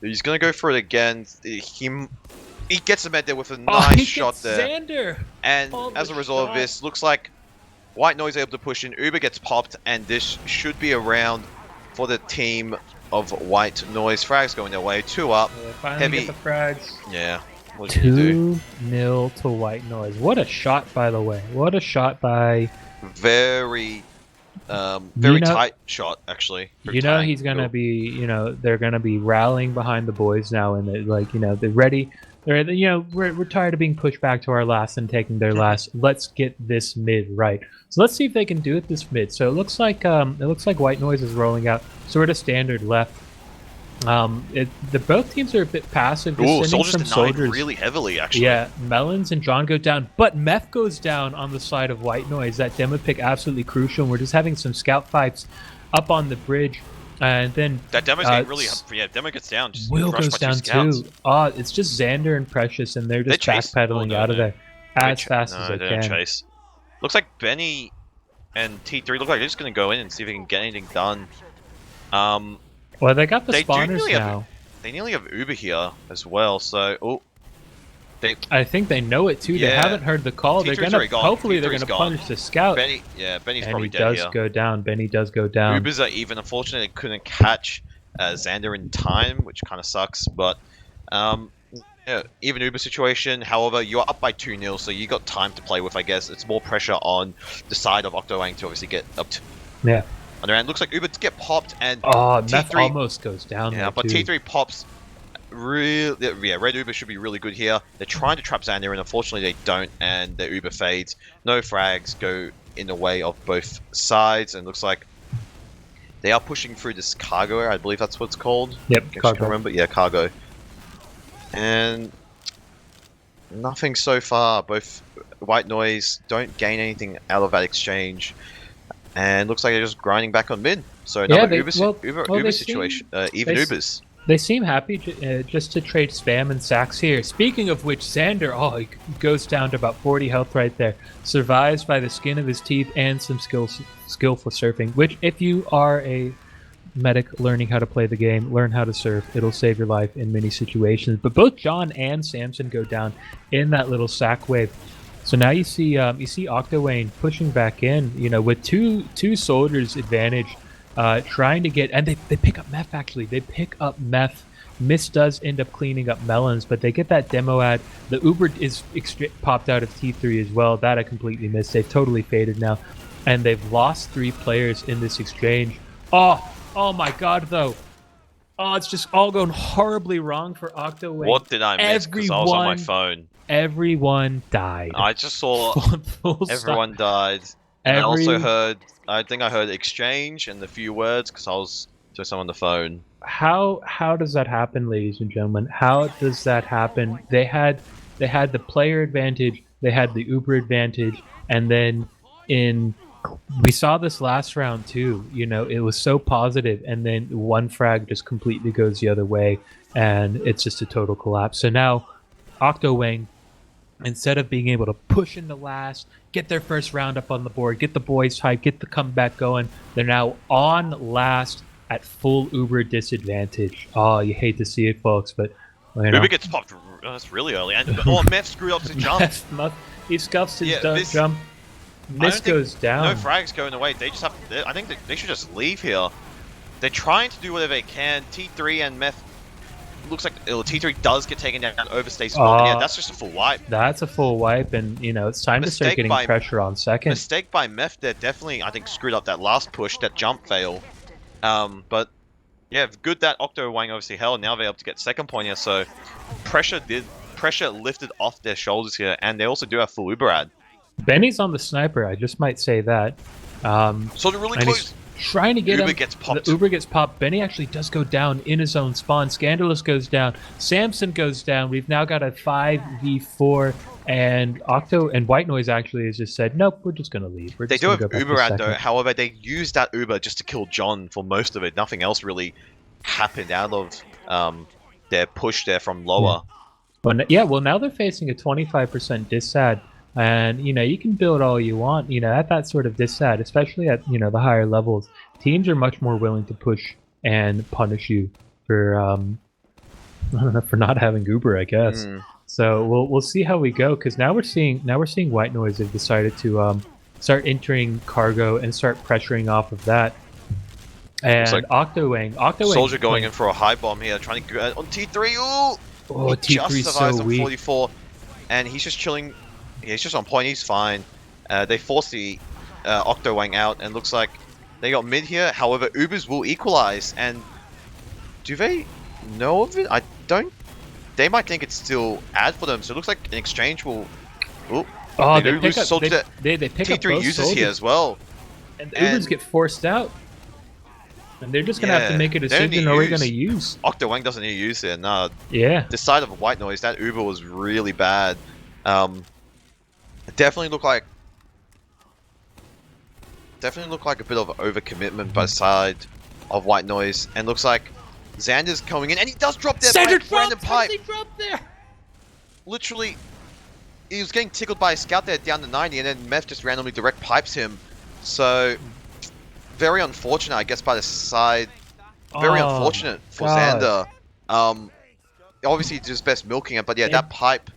He's gonna go for it again. He gets him there with a nice He shot gets there, Xander. and as a result of this, looks like White Noise able to push in. Uber gets popped, and this should be a round for the team of White Noise. Frags going their way, 2 up. Yeah, finally Heavy. get the frags. Yeah. What can you do? 2-0 to White Noise. What a shot, by the way. What a shot by. Very tight shot, actually. You know he's gonna be. You know they're gonna be rallying behind the boys now, and they're like, you know, they're ready. They're, you know, we're tired of being pushed back to our last and taking their last. Let's get this mid right. So let's see if they can do it this mid. So it looks like White Noise is rolling out sort of standard left. Both teams are a bit passive. Ooh, Soldiers denied soldiers really heavily, actually. Yeah, Melons and John go down, but Meth goes down on the side of White Noise. That demo pick absolutely crucial. And we're just having some scout fights up on the bridge, and then that demo's getting really Demo gets down. Just Will goes down too. It's just Xander and Precious, and they're just backpedaling out of there as fast as they can. Chase. Looks like Benny and T3 look like they're just gonna go in and see if they can get anything done. Well, they got the spawners now. They nearly have Uber here as well, so I think they know it too. Yeah. They haven't heard the call. They're gonna hopefully they're gonna punish the scout. Benny's probably dead here. Benny does go down. Ubers are even. Unfortunately, they couldn't catch Xander in time, which kind of sucks. But yeah, even Uber situation. However, you're up by 2-0, so you got time to play with. I guess it's more pressure on the side of Octowang to obviously get up to. Yeah. On the end, looks like Uber to get popped, and Meth almost goes down. Yeah, but too. T3 pops. Red Uber should be really good here. They're trying to trap Xander, and unfortunately they don't, and their Uber fades. No frags go in the way of both sides, and looks like they are pushing through this cargo area. I believe that's what it's called. Yep, cargo. Remember? Yeah, cargo. And nothing so far. Both White Noise don't gain anything out of that exchange. And looks like they're just grinding back on mid. So another Uber situation. Even Ubers. They seem happy just to trade spam and sacks here. Speaking of which, Xander, he goes down to about 40 health right there. Survives by the skin of his teeth and some skillful surfing. Which, if you are a medic learning how to play the game, learn how to surf. It'll save your life in many situations. But both John and Samson go down in that little sack wave. So now you see Octowang pushing back in, you know, with two soldiers advantage, trying to get, and they pick up Meth actually. They pick up Meth. Mist does end up cleaning up Melons, but they get that demo ad. The Uber is popped out of T3 as well. That I completely missed. They've totally faded now, and they've lost 3 players in this exchange. Oh my God, though. Oh, it's just all going horribly wrong for Octowang. What did I miss? Because I was on my phone. Everyone died. I just saw everyone died. And I think I heard exchange and a few words because I was doing something on the phone. How does that happen, ladies and gentlemen? How does that happen? They had the player advantage, they had the Uber advantage, and then we saw this last round too. You know, it was so positive, and then one frag just completely goes the other way, and it's just a total collapse. So now Octowang, instead of being able to push in the last, get their first round up on the board, get the boys hyped, get the comeback going, they're now on last at full Uber disadvantage. Oh, you hate to see it, folks, but Uber gets popped. That's really early, and Meth screwed up to jump. He scuffs his jump. Mist goes down. No frags going away. They just have. I think they should just leave here. They're trying to do whatever they can. T3 and Meth. Looks like T3 does get taken down, overstays spawn. Yeah, that's just a full wipe. That's a full wipe, and you know it's time to start getting pressure on second. Mistake by Meth there definitely, I think, screwed up that last push, that jump fail. But yeah, good that Octowang obviously held. Now they're able to get second point here, so pressure lifted off their shoulders here, and they also do have full Uber ad. Benny's on the sniper. I just might say that. So they're really close. Trying to get Uber him. Gets popped. The Uber gets popped. Benny actually does go down in his own spawn. Scandalous goes down. Samson goes down. We've now got a 5v4, and White Noise actually has just said, nope, we're just gonna leave. They do have Uber ad though. However, they used that Uber just to kill John for most of it. Nothing else really happened out of their push there from lower. Well, now they're facing a 25% dissad, and you can build all you want. At that sort of dissad, especially at the higher levels, teams are much more willing to push and punish you for I don't know, for not having Uber, I guess. So we'll see how we go, because now we're seeing White Noise have decided to start entering cargo and start pressuring off of that. And like Octowang Soldier going in for a high bomb here, trying to go on T3. Ooh! Oh, he just survives so on 44, and he's just chilling. Yeah, he's just on point. He's fine. They force the Octowang out, and looks like they got mid here. However, Ubers will equalize, and do they know of it? I don't. They might think it's still ad for them, so it looks like an exchange will. Ooh, oh, they lose Soldier. They pick up T3 both uses soldiers here as well, and the Ubers get forced out. And they're just going to have to make a decision, are we going to use? Octowang doesn't need to use it, nah. Yeah. This side of White Noise, that Uber was really bad. It definitely looked like a bit of overcommitment by the side of White Noise. And looks like Xander's coming in, and he does drop there by a random pipe. He dropped there? Literally, he was getting tickled by a scout there down to 90, and then Meth just randomly direct pipes him. So... very unfortunate, I guess, by the side. Very unfortunate for Xander. Obviously, just best milking it, but yeah, that pipe.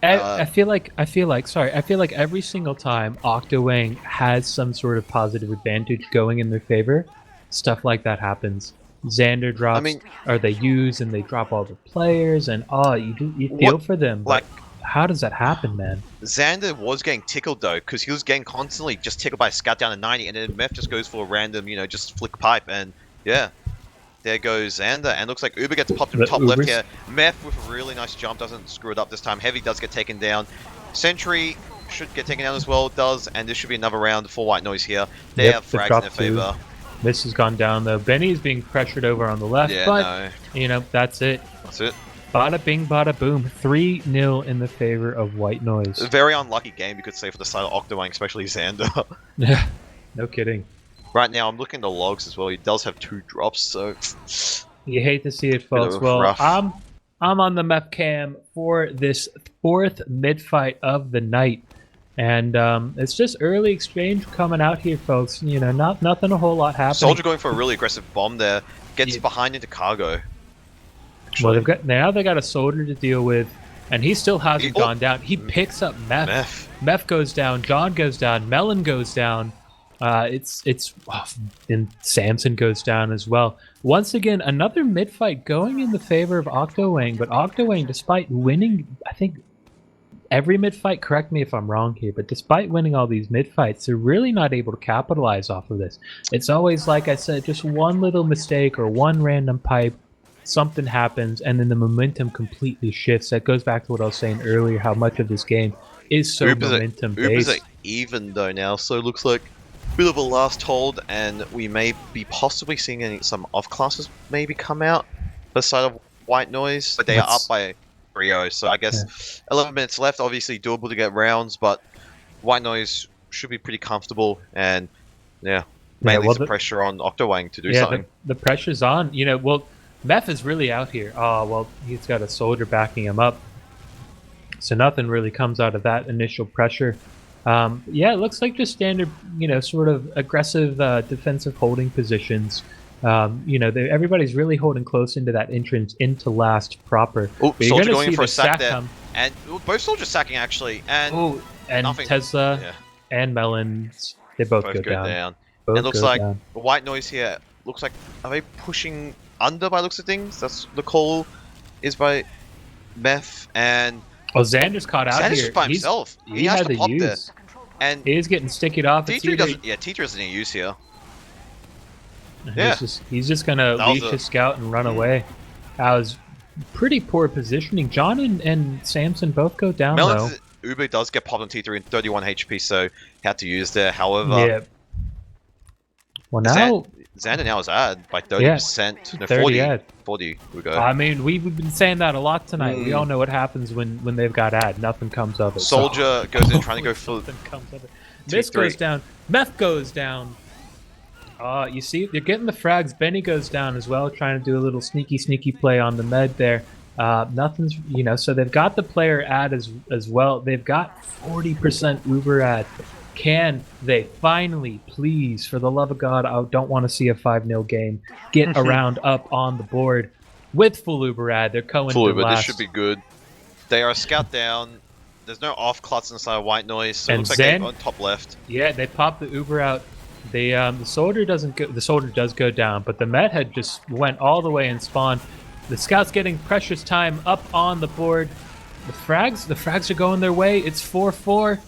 I feel like every single time Octowang has some sort of positive advantage going in their favor, stuff like that happens. Xander drops, or they use and they drop all the players, and you feel for them. Like, how does that happen, man? Xander was getting tickled though, because he was getting constantly just tickled by a scout down to 90, and then Meth just goes for a random, just flick pipe, and yeah, there goes Xander, and looks like Uber gets popped in the top left here. Meth with a really nice jump, doesn't screw it up this time. Heavy does get taken down. Sentry should get taken down as well, does, and this should be another round for White Noise here. They have frags in their favor. This has gone down though. Benny is being pressured over on the left, but that's it. That's it. Bada bing, bada boom. 3-0 in the favor of White Noise. A very unlucky game, you could say, for the side of Octowang, especially Xander. Yeah, no kidding. Right now, I'm looking at the logs as well. He does have 2 drops, so... you hate to see it, folks. Well, I'm on the map cam for this 4th mid-fight of the night. And it's just early exchange coming out here, folks. Nothing a whole lot happening. Soldier going for a really aggressive bomb there. Gets behind into cargo. Well, they got a soldier to deal with, and he still hasn't gone down. He picks up Meth. Meth goes down. John goes down. Melon goes down. And Samson goes down as well. Once again, another mid fight going in the favor of Octowang, but Octowang, despite winning, I think every mid fight. Correct me if I'm wrong here, but despite winning all these mid fights, they're really not able to capitalize off of this. It's always, like I said, just one little mistake or one random pipe. Something happens, and then the momentum completely shifts. That goes back to what I was saying earlier, how much of this game is so momentum-based. Ubers are even, though, now, so it looks like a bit of a last hold, and we may be possibly seeing some off-classes maybe come out the side of White Noise, but they are up by 3-0, so I guess 11 minutes left, obviously doable to get rounds, but White Noise should be pretty comfortable, and mainly some pressure on Octowang to do something. The pressure's on. Meth is really out here. Oh, well, he's got a soldier backing him up. So nothing really comes out of that initial pressure. It looks like just standard, sort of aggressive defensive holding positions. Everybody's really holding close into that entrance into last proper. Oh, soldier going in for a sack there. And both soldiers sacking, actually. And Tesla and Melons, they both go down. It looks like the White Noise here, looks like, are they pushing... under by looks of things? That's the call is by Meth, and Xander's caught out here. Xander's just by himself. He has to pop there, and he's getting stickied off. T3 doesn't. Yeah, T3 doesn't need use here. He's just gonna leash his scout and run away. That was pretty poor positioning. John and Samson both go down though. Uber does get popped on T3 in 31 HP, so had to use there. However, well now. Xander now is ad by 30%. No, 40 we go. I mean, we've been saying that a lot tonight. We all know what happens when they've got ad. Nothing comes of it. Soldier goes in trying to go for... Nothing comes of it. This goes down. Meth goes down. You see, they're getting the frags. Benny goes down as well, trying to do a little sneaky play on the med there. Nothing's, so they've got the player ad as well. They've got 40% Uber ad. Can they finally, please, for the love of God, I don't want to see a 5-0 game, get around up on the board with full Uber ad. They're going full to Uber, last. this should be good. They are a scout down. There's no off clutch inside of White Noise, so And it looks like Zen, they're on top left. Yeah, they pop the Uber out. The soldier doesn't go. The soldier does go down, but the med had just went all the way and spawned. The scout's getting precious time up on the board. The frags are going their way. It's 4-4.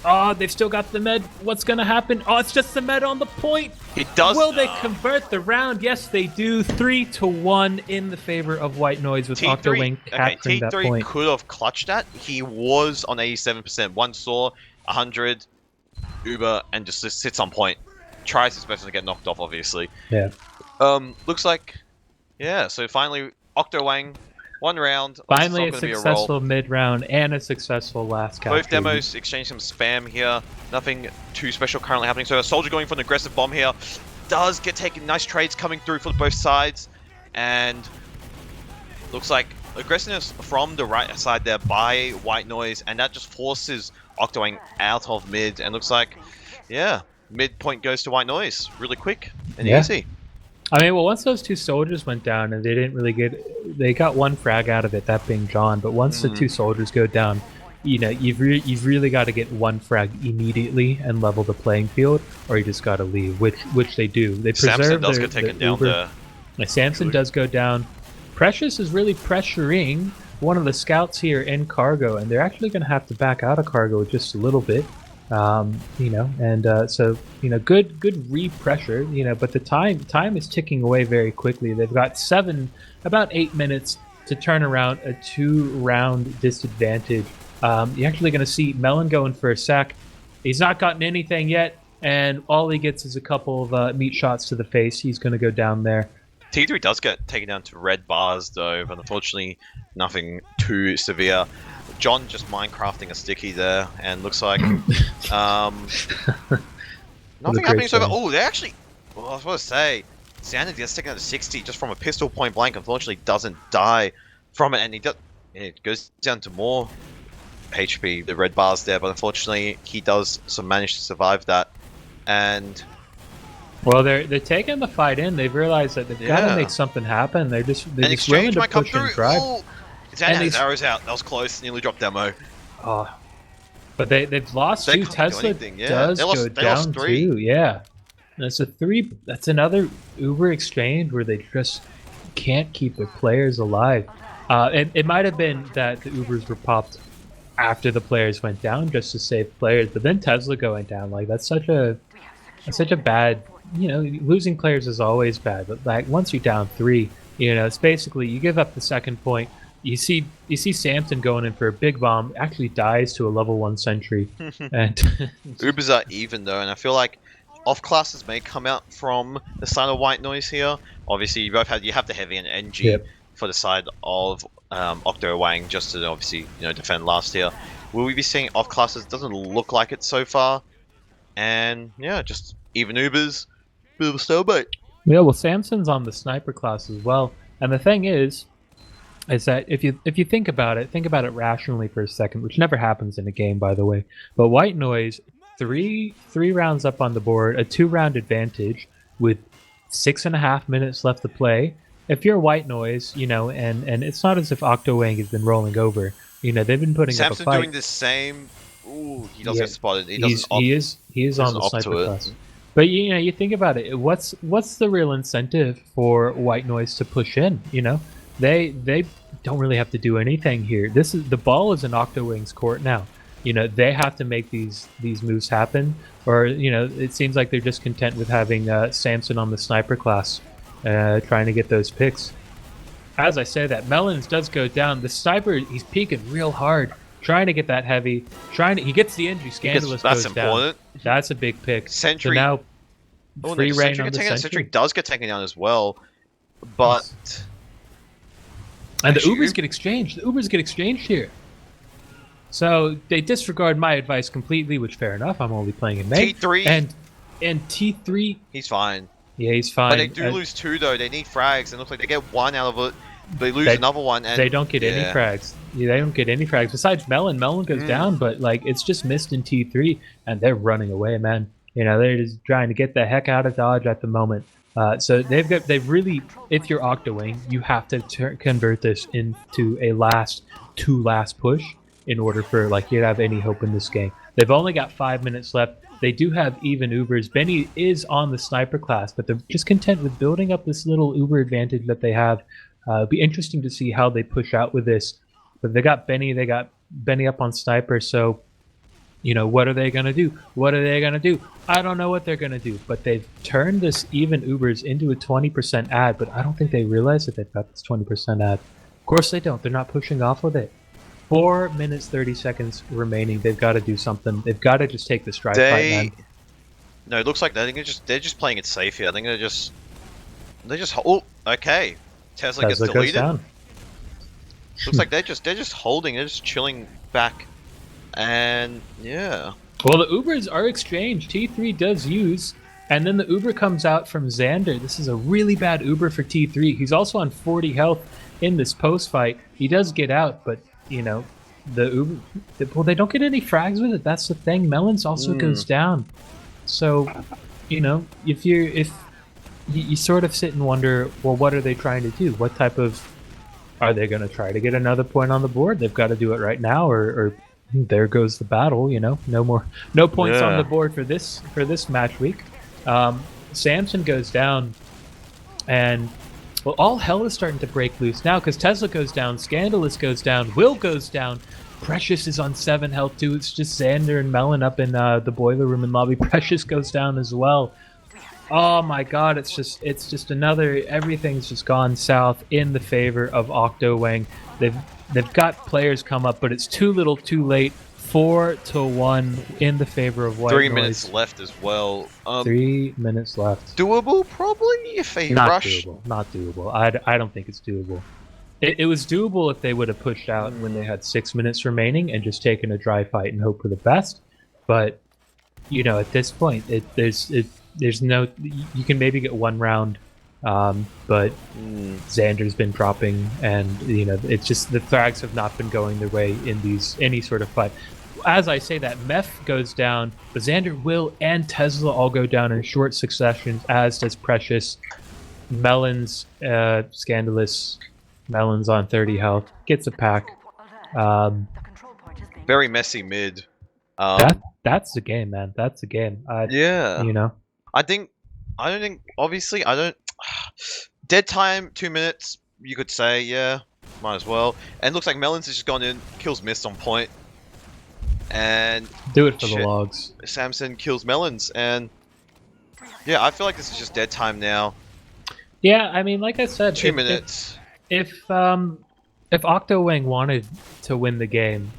Oh, they've still got the med. What's gonna happen? Oh, it's just the med on the point. He does. Will they convert the round? Yes, they do. 3-1 in the favor of White Noise with Octowang capturing that point. T3 could have clutched that. He was on 87%. One saw 100 Uber and just sits on point. Tries his best to get knocked off, obviously. Yeah. Looks like, yeah. So finally, Octowang. One round. Finally, a successful mid-round and a successful last capture. Both demos exchange some spam here. Nothing too special currently happening. So a soldier going for an aggressive bomb here. Does get taken. Nice trades coming through for both sides. And looks like aggressiveness from the right side there by White Noise. And that just forces Octowang out of mid. And looks like, yeah, mid point goes to White Noise. Really quick and easy. I mean, well, once those two soldiers went down and they didn't really they got one frag out of it, that being John. But once the two soldiers go down, you've really got to get one frag immediately and level the playing field, or you just got to leave, which they do. They preserve Samson does get taken down there. Samson does go down. Precious is really pressuring one of the scouts here in cargo, and they're actually going to have to back out of cargo just a little bit. So good re-pressure, but the time is ticking away very quickly. They've got about 8 minutes to turn around a 2-round disadvantage. You're actually going to see Melon going for a sack. He's not gotten anything yet, and all he gets is a couple of meat shots to the face. He's going to go down there. T3 does get taken down to red bars though, but unfortunately nothing too severe. John just Minecrafting a sticky there, and looks like nothing happening so far. Oh, they actually. Well, I was going to say, Sanders gets taken out to 60 just from a pistol point blank. Unfortunately, doesn't die from it, and it goes down to more HP. The red bars there, but unfortunately, he does manage to survive that. And well, they're taking the fight in. They've realized that they've got to make something happen. They're just willing to push and drive. Oh. Zan has arrows out. That was close. Nearly dropped demo. Oh, but they've lost two. Tesla does go down too. Yeah, that's a 3. That's another Uber exchange where they just can't keep their players alive. It might have been that the Ubers were popped after the players went down just to save players, but then Tesla going down, like that's such a bad. Losing players is always bad, but like once you're down 3, it's basically you give up the second point. You see Samson going in for a big bomb, actually dies to a level 1 sentry. And Ubers are even though, and I feel like off classes may come out from the side of White Noise here. Obviously, you have the heavy and NG for the side of Octowang, just to obviously defend last year. Will we be seeing off classes? Doesn't look like it so far. And yeah, just even Ubers, bit of a stalemate. Yeah, well, Samson's on the sniper class as well, and the thing is that if you think about it rationally for a second, which never happens in a game, by the way. But White Noise, three rounds up on the board, a 2-round advantage with 6.5 minutes left to play. If you're White Noise, and it's not as if Octowang has been rolling over. They've been putting Samson up a fight. Doing the same. Ooh, he does get spotted. He is on the sniper class. But you think about it. What's the real incentive for White Noise to push in? They don't really have to do anything here. The ball is in Octowang's court now. They have to make these moves happen, or it seems like they're just content with having Samson on the sniper class, trying to get those picks. As I say that, Melons does go down. The sniper, he's peeking real hard, trying to get that heavy. He gets the NG. Scandalous goes down. That's important. That's a big pick. Sentry. So now, free reign on the Sentry. Sentry does get taken down as well, but. And the Ubers get exchanged. The Ubers get exchanged here. So they disregard my advice completely, which fair enough. I'm only playing in May. T3. And And T3, He's fine. yeah, he's fine. But they do lose 2 though. They need frags, and it looks like they get 1 out of it. They lose another one, and they don't get any frags. Yeah, they don't get any frags. Besides Melon goes down, but like it's just missed in T3, and they're running away, man. You know, they're just trying to get the heck out of Dodge at the moment. So they've really, if you're Octowang, you have to convert this into a last push in order for like you to have any hope in this game. They've only got 5 minutes left. They do have even Ubers. Benny is on the sniper class, but they're just content with building up this little Uber advantage that they have. It'd be interesting to see how they push out with this. But they got Benny up on sniper, so you know, what are they gonna do? What are they gonna do? I don't know what they're gonna do, but they've turned this even Ubers into a 20% ad, but I don't think they realize that they've got this 20% ad. Of course they don't. They're not pushing off with it. 4 minutes 30 seconds remaining. They've got to do something. They've got to just take this drive fight, man. No, it looks like they're just playing it safe here. I think they're just oh, okay. Tesla gets deleted. Down. Looks like they're just holding. They're just chilling back, and yeah. Well, the Ubers are exchanged. T3 does use, and then the Uber comes out from Xander. This is a really bad Uber for T3. He's also on 40 health in this post fight. He does get out, but you know, the Uber. Well, they don't get any frags with it. That's the thing. Melons also goes down. So, you know, if you sort of sit and wonder, well, what are they trying to do? What type of are they going to try to get another point on the board? They've got to do it right now, or there goes the battle. You know, no points on the board for this match week. Samson goes down, and well, all hell is starting to break loose now because Tesla goes down, Scandalous goes down, Will goes down, Precious is on 7 health too. It's just Xander and Melon up in the boiler room and lobby. Precious goes down as well. Oh my god, it's just another, everything's just gone south in the favor of Octowang. They've got players come up, but it's too little too late. 4-1 in the favor of White 3 Noise. minutes left as well. 3 minutes left. Doable, probably, if they rush. Not doable. I don't think it's doable. It was doable if they would have pushed out when they had 6 minutes remaining and just taken a dry fight and hope for the best. But, you know, at this point, there's no... You can maybe get 1 round, but Xander's been dropping, and, you know, it's just the frags have not been going their way in any sort of fight. As I say that, Meth goes down, but Xander, Will, and Tesla all go down in short succession, as does Precious. Melons, Scandalous, Melons on 30 health, gets a pack. Very messy mid. That's the game, man. That's the game. Yeah. You know? Obviously, dead time, 2 minutes, you could say, yeah, might as well. And looks like Melons has just gone in, kills Mist on point. And do it for the logs. Samson kills Melons, and yeah, I feel like this is just dead time now. Yeah, I mean, like I said, 2 minutes. If Octowang wanted to win the game,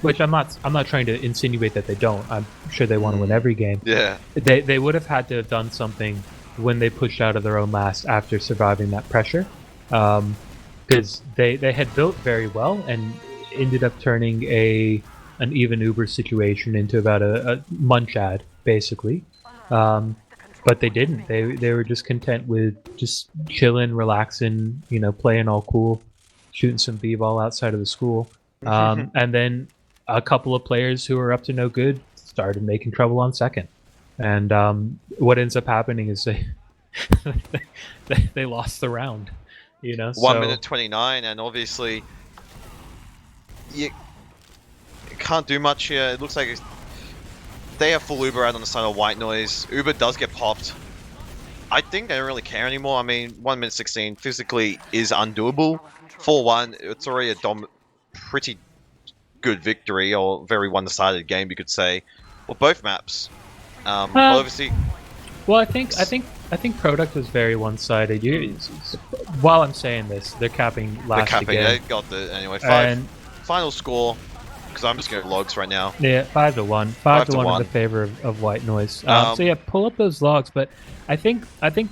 which I'm not trying to insinuate that they don't. I'm sure they want to win every game. Yeah. They would have had to have done something when they pushed out of their own last after surviving that pressure, because they had built very well and ended up turning an even Uber situation into about a munch ad, basically. But they didn't. They were just content with just chilling, relaxing, you know, playing all cool, shooting some b-ball outside of the school. And then a couple of players who were up to no good started making trouble on second. And what ends up happening is they lost the round. You know, 1 minute 29, and obviously you can't do much here. It looks like they have full Uber out on the side of White Noise. Uber does get popped. I think they don't really care anymore. I mean, 1 minute 16 physically is undoable. 4-1, it's already a pretty good victory, or very one-sided game, you could say. Well, both maps. Well, obviously. Well, I think Product was very one-sided. While I'm saying this, they're capping last again. They got the anyway. Final score. because I'm just going logs right now. Yeah, 5-1. 5-1 in the favor of white noise. So yeah, pull up those logs. But I think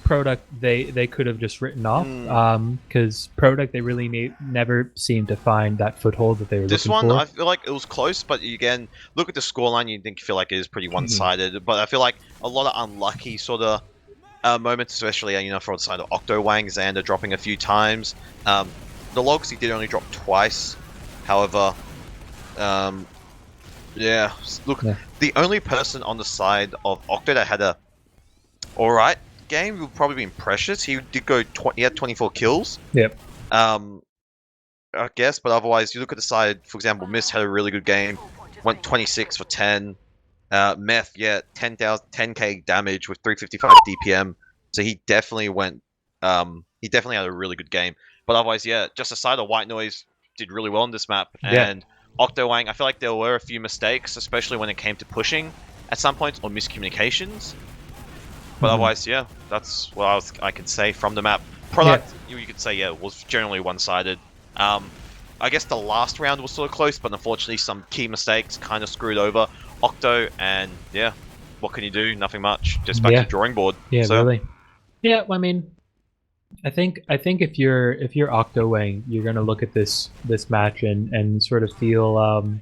product they could have just written off because product they really never seemed to find that foothold that they were looking for. This one I feel like it was close, but again, look at the scoreline, you feel like it is pretty one-sided. But I feel like a lot of unlucky sort of moments, especially for the side of Octowang, Xander dropping a few times. The logs he did only drop twice. However, yeah, look, the only person on the side of Octo that had a alright game would probably be Precious. He did go, he had 24 kills. Yep. I guess, but otherwise, you look at the side, for example, Mist had a really good game, went 26 for 10. Meth, yeah, 10k damage with 355 DPM. So he definitely went, he definitely had a really good game. But otherwise, yeah, just aside of White Noise did really well on this map. And Octowang, I feel like there were a few mistakes, especially when it came to pushing at some points or miscommunications. But otherwise, yeah, that's what I can say from the map. Product, you could say, yeah, was generally one-sided. I guess the last round was sort of close, but unfortunately some key mistakes kind of screwed over Octo, and yeah, what can you do? Nothing much. Just back to the drawing board. Yeah, really. Yeah, well, I mean, I think if you're Octowang, you're gonna look at this match and sort of feel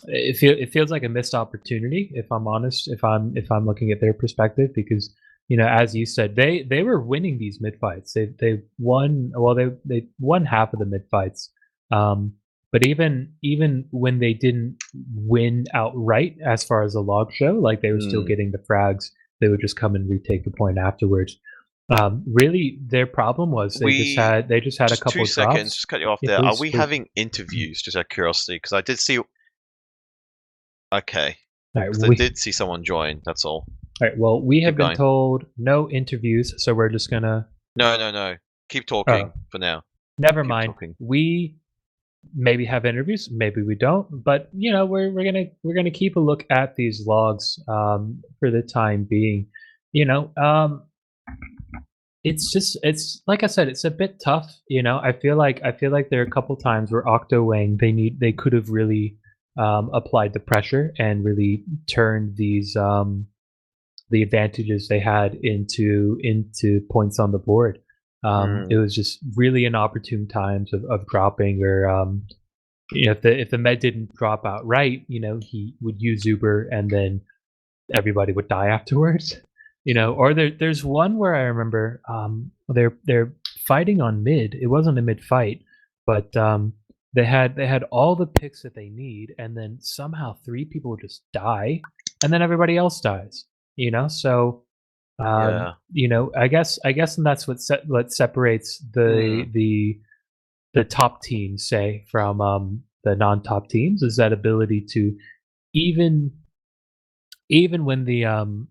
it feels like a missed opportunity, if I'm honest, if I'm looking at their perspective, because as you said, they were winning these mid fights. They won, well, they won half of the mid fights. But even when they didn't win outright, as far as the log show, like they were still getting the frags, they would just come and retake the point afterwards. Really, their problem was they just had a couple 2 of seconds, drops. just cut you off there. Are we having interviews, just out of curiosity? Because I did see. Okay. Because I did see someone join. That's all. All right. Well, we have been told no interviews, so we're just gonna. No. Keep talking for now. Never mind. We maybe have interviews, maybe we don't, but we're gonna keep a look at these logs for the time being. It's like I said, it's a bit tough. I feel like there are a couple times where Octowang they could have really applied the pressure and really turned these the advantages they had into points on the board. It was just really inopportune times of dropping, or if the med didn't drop outright, he would use Uber and then everybody would die afterwards. Or there's one where I remember they're fighting on mid. It wasn't a mid fight, but they had all the picks that they need, and then somehow 3 people just die, and then everybody else dies. So I guess and that's what separates the top teams, say, from the non-top teams, is that ability to even when the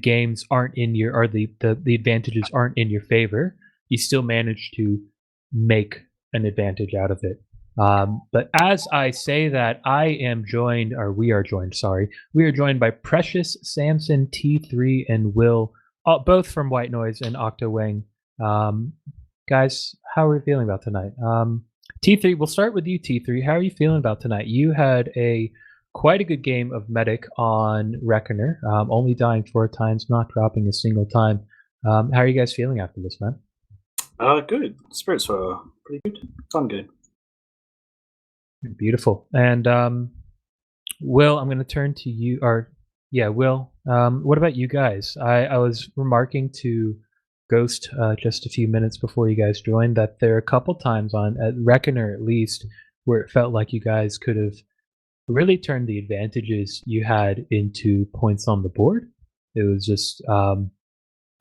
games aren't in your, or the advantages aren't in your favor, you still manage to make an advantage out of it. But as I say that, we are joined by Precious, Samson, T3, and Will, both from White Noise and Octowang. Guys, how are we feeling about tonight? T3, we'll start with you, T3. How are you feeling about tonight? You had quite a good game of Medic on Reckoner, only dying 4 times, not dropping a single time. How are you guys feeling after this, man? Good. Spirits were pretty good. Fun game. Beautiful. And Will, I'm going to turn to you. Will, what about you guys? I was remarking to Ghost just a few minutes before you guys joined that there are a couple times at Reckoner, at least, where it felt like you guys could have really turned the advantages you had into points on the board. It was just,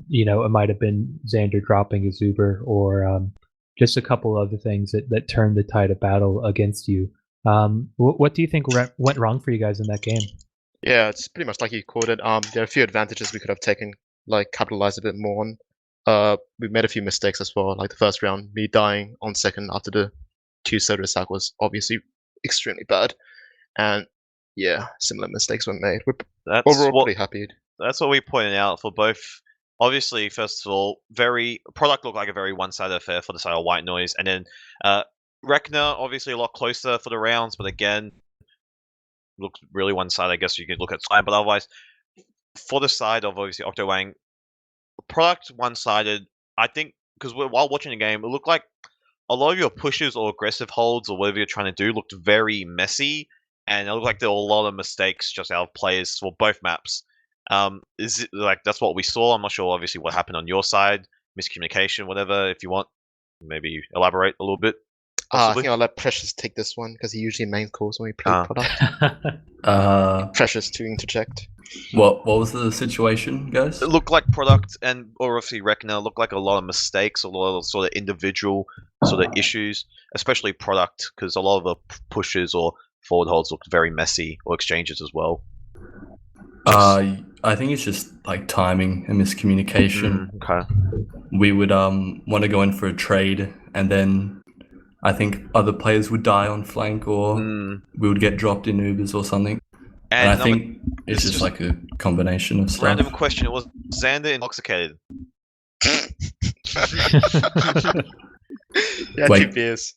it might have been Xander dropping his Uber, or just a couple other things that turned the tide of battle against you. What do you think went wrong for you guys in that game? Yeah, it's pretty much like you called it. There are a few advantages we could have taken, like capitalized a bit more on. We made a few mistakes as well, like the first round, me dying on second after the 2 soda sack was obviously extremely bad. And yeah, similar mistakes were made. We're overall pretty happy. That's what we pointed out for both. Obviously, first of all, product looked like a very one-sided affair for the side of White Noise, and then Rekna obviously a lot closer for the rounds, but again, looks really one side. I guess you could look at side, but otherwise, for the side of obviously Octowang, product one-sided. I think because while watching the game, it looked like a lot of your pushes or aggressive holds or whatever you're trying to do looked very messy, and it looked like there were a lot of mistakes just out of players for both maps. Is it like that's what we saw? I'm not sure, obviously, what happened on your side, miscommunication, whatever. If you want, maybe elaborate a little bit. I think I'll let Precious take this one because he usually main calls when we play product. Precious to interject. What was the situation, guys? It looked like product and or obviously Rekna looked like a lot of mistakes, a lot of sort of individual sort of issues, especially product because a lot of the pushes or forward holds looked very messy, or exchanges as well. I think it's just like timing and miscommunication. Okay. We would want to go in for a trade, and then I think other players would die on flank, or we would get dropped in Ubers or something. And I think it's just like a combination of stuff. Random question: was Xander intoxicated? Yeah, Wait. 2 beers.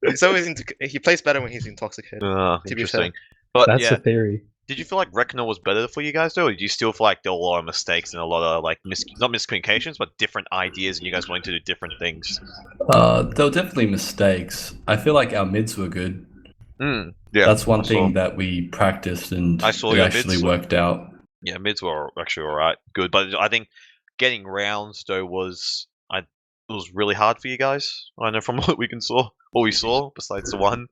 He's always he plays better when he's intoxicated. To be fair. Interesting. But That's yeah, the theory. did you feel like Rekna was better for you guys though, or do you still feel like there were a lot of mistakes and a lot of like not miscommunications, but different ideas, and you guys wanting to do different things? There were definitely mistakes. I feel like our mids were good. Yeah, That's one thing that we practiced, and I saw it your actually mids. worked out. Yeah, mids were actually alright, good, but I think getting rounds though was really hard for you guys. I know from what we saw besides the one.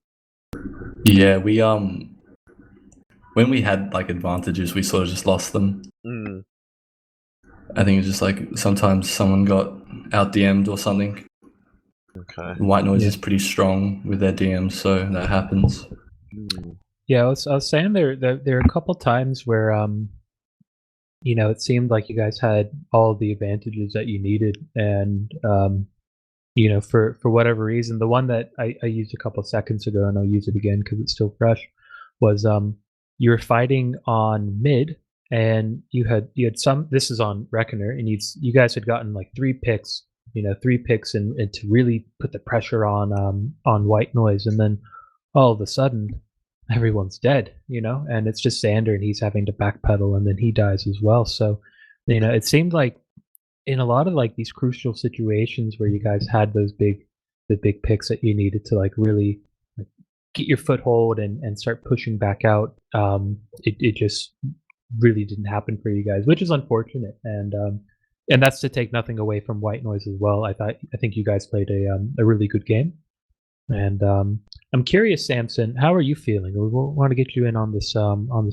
Yeah, we when we had like advantages, we sort of just lost them. I think it's just like sometimes someone got out DM'd or something. Okay. White Noise is pretty strong with their DMs, so that happens. Yeah, I was saying there are a couple times where it seemed like you guys had all the advantages that you needed, and for whatever reason, the one that I used a couple seconds ago, and I'll use it again because it's still fresh, was you were fighting on mid, and you had some. This is on Reckoner, and you guys had gotten like 3 picks, 3 picks, and to really put the pressure on White Noise, and then all of a sudden everyone's dead, and it's just Xander, and he's having to backpedal, and then he dies as well. So, it seemed like in a lot of like these crucial situations where you guys had the big picks that you needed to like really get your foothold and start pushing back out, it just really didn't happen for you guys, which is unfortunate. And that's to take nothing away from White Noise as well. I think you guys played a really good game. And I'm curious, Samson, how are you feeling? We want to get you in on this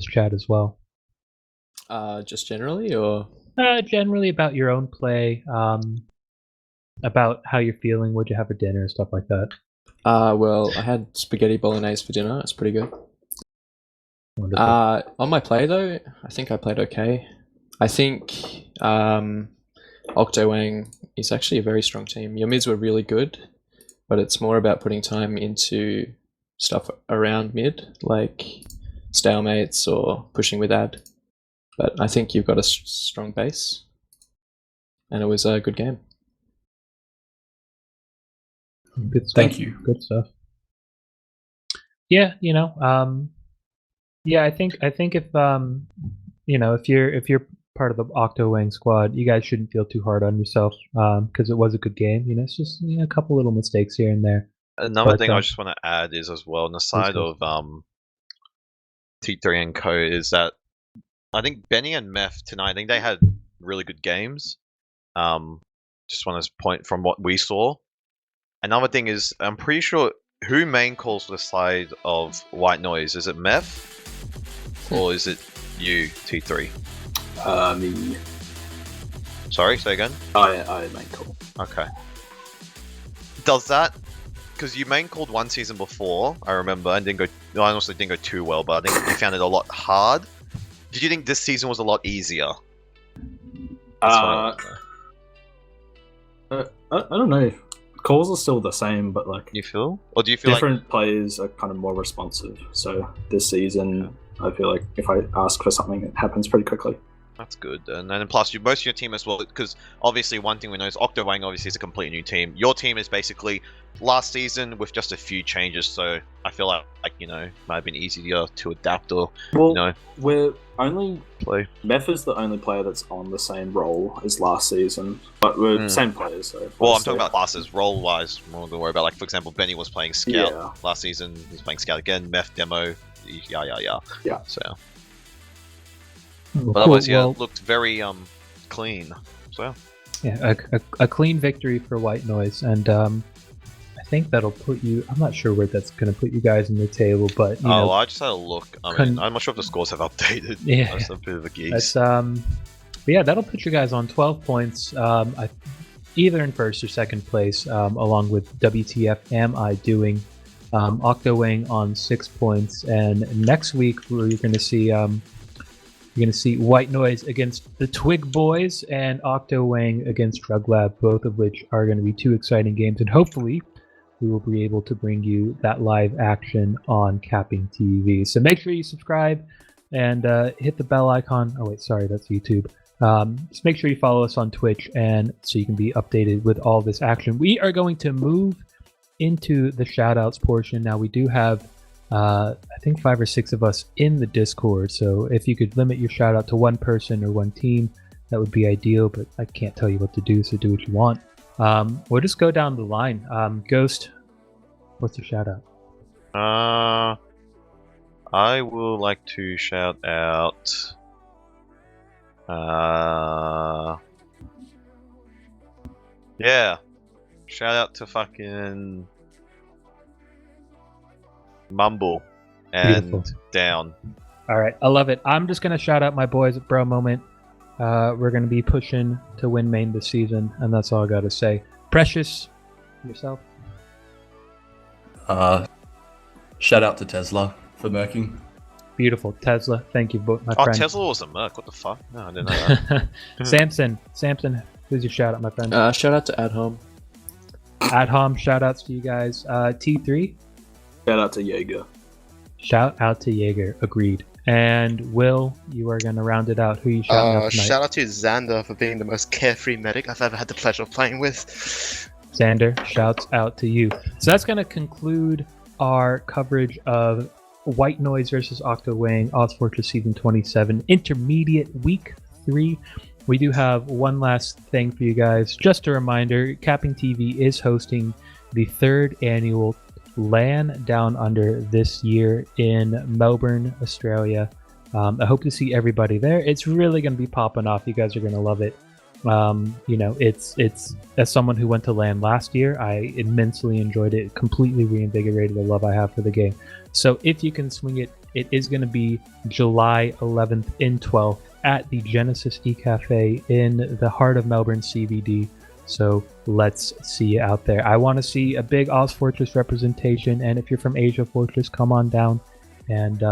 chat as well. Just generally, or generally about your own play, about how you're feeling, what'd you have for dinner, stuff like that. Well, I had spaghetti bolognese for dinner. It's pretty good. Wonderful. On my play though, I think I played okay. I think Octowang is actually a very strong team. Your mids were really good, but it's more about putting time into stuff around mid, like stalemates or pushing with ad. But I think you've got a strong base, and it was a good game. Good stuff. Thank you. Good stuff. Yeah, I think if if you're part of the Octowang squad, you guys shouldn't feel too hard on yourself, because it was a good game. It's just a couple little mistakes here and there. Another thing I just want to add is as well on the side of T3 and Co is that I think Benny and Meth tonight, I think they had really good games. Just want to point from what we saw. Another thing is, I'm pretty sure who main calls for the side of White Noise? Is it Meth or is it you, T3? Me. Sorry, say again. I main call. Okay. Does that? Because you main called one season before, I remember, and didn't go. No, I honestly didn't go too well, but I think you found it a lot hard. Did you think this season was a lot easier? I don't know. Calls are still the same, but like You feel? Or do you feel different players are kind of more responsive. So this season, I feel like if I ask for something, it happens pretty quickly. That's good. And then plus, most of your team as well, because obviously one thing we know is Octowang obviously is a completely new team. Your team is basically last season with just a few changes, so I feel like might have been easier to adapt or we're only play. Meth is the only player that's on the same role as last season, but we're same players. So well, I'm talking about classes, role-wise. More to worry about. Like for example, Benny was playing Scout last season. He's playing Scout again. Meth demo. Yeah. So. But otherwise, it looked very clean. So yeah, a clean victory for White Noise, and I think that'll put you. I'm not sure where that's going to put you guys in the table, but I just had a look. I'm not sure if the scores have updated. Yeah, that's a bit of a geese. But yeah, that'll put you guys on 12 points, either in first or second place, along with WTF Am I Doing, Octowang on 6 points, and next week you're going to see. You're going to see White Noise against the Twig Boys and Octowang against Drug Lab, both of which are going to be 2 exciting games. And hopefully, we will be able to bring you that live action on CappingTV. So make sure you subscribe and hit the bell icon. Oh, wait, sorry, that's YouTube. Just make sure you follow us on Twitch and so you can be updated with all this action. We are going to move into the shoutouts portion. Now, we do have I think 5 or 6 of us in the Discord, so if you could limit your shout out to one person or one team, that would be ideal, but I can't tell you what to do, so do what you want. We'll just go down the line. Ghost, what's your shout out? I will like to shout out shout out to fucking Mumble and Beautiful. Down. All right, I love it. I'm just gonna shout out my boys at Bro Moment. We're gonna be pushing to win main this season, and that's all I gotta say. Precious, yourself. Shout out to Tesla for murking. Beautiful, Tesla. Thank you, my friend. Tesla was a merc. What the fuck? No, I didn't know that. Samson, who's your shout out, my friend? Shout out to Adhom. Adhom, shout outs to you guys. T3. Shout out to Jaeger. Shout out to Jaeger. Agreed. And Will, you are going to round it out. Who you shouting out tonight? Shout out to Xander for being the most carefree medic I've ever had the pleasure of playing with. Xander, shouts out to you. So that's going to conclude our coverage of White Noise versus Octowang, ozfortress Season 27, Intermediate Week 3. We do have one last thing for you guys. Just a reminder, CappingTV is hosting the 3rd annual LAN Down Under this year in Melbourne, Australia. I hope to see everybody there. It's really going to be popping off. You guys are going to love it. It's as someone who went to LAN last year, I immensely enjoyed it. Completely reinvigorated the love I have for the game. So if you can swing it, it is going to be July 11th and 12th at the Genesis E-Cafe in the heart of Melbourne CBD. So let's see you out there. I want to see a big ozfortress representation, and if you're from Asia Fortress, come on down. And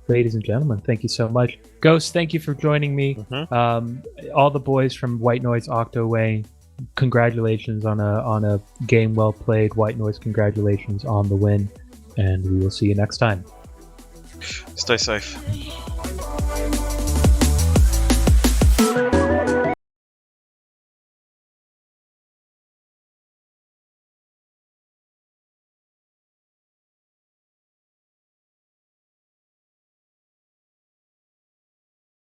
ladies and gentlemen, thank you so much. Ghost, thank you for joining me. All the boys from White Noise, Octowang, congratulations on a game well played. White Noise, congratulations on the win, and we will see you next time. Stay safe.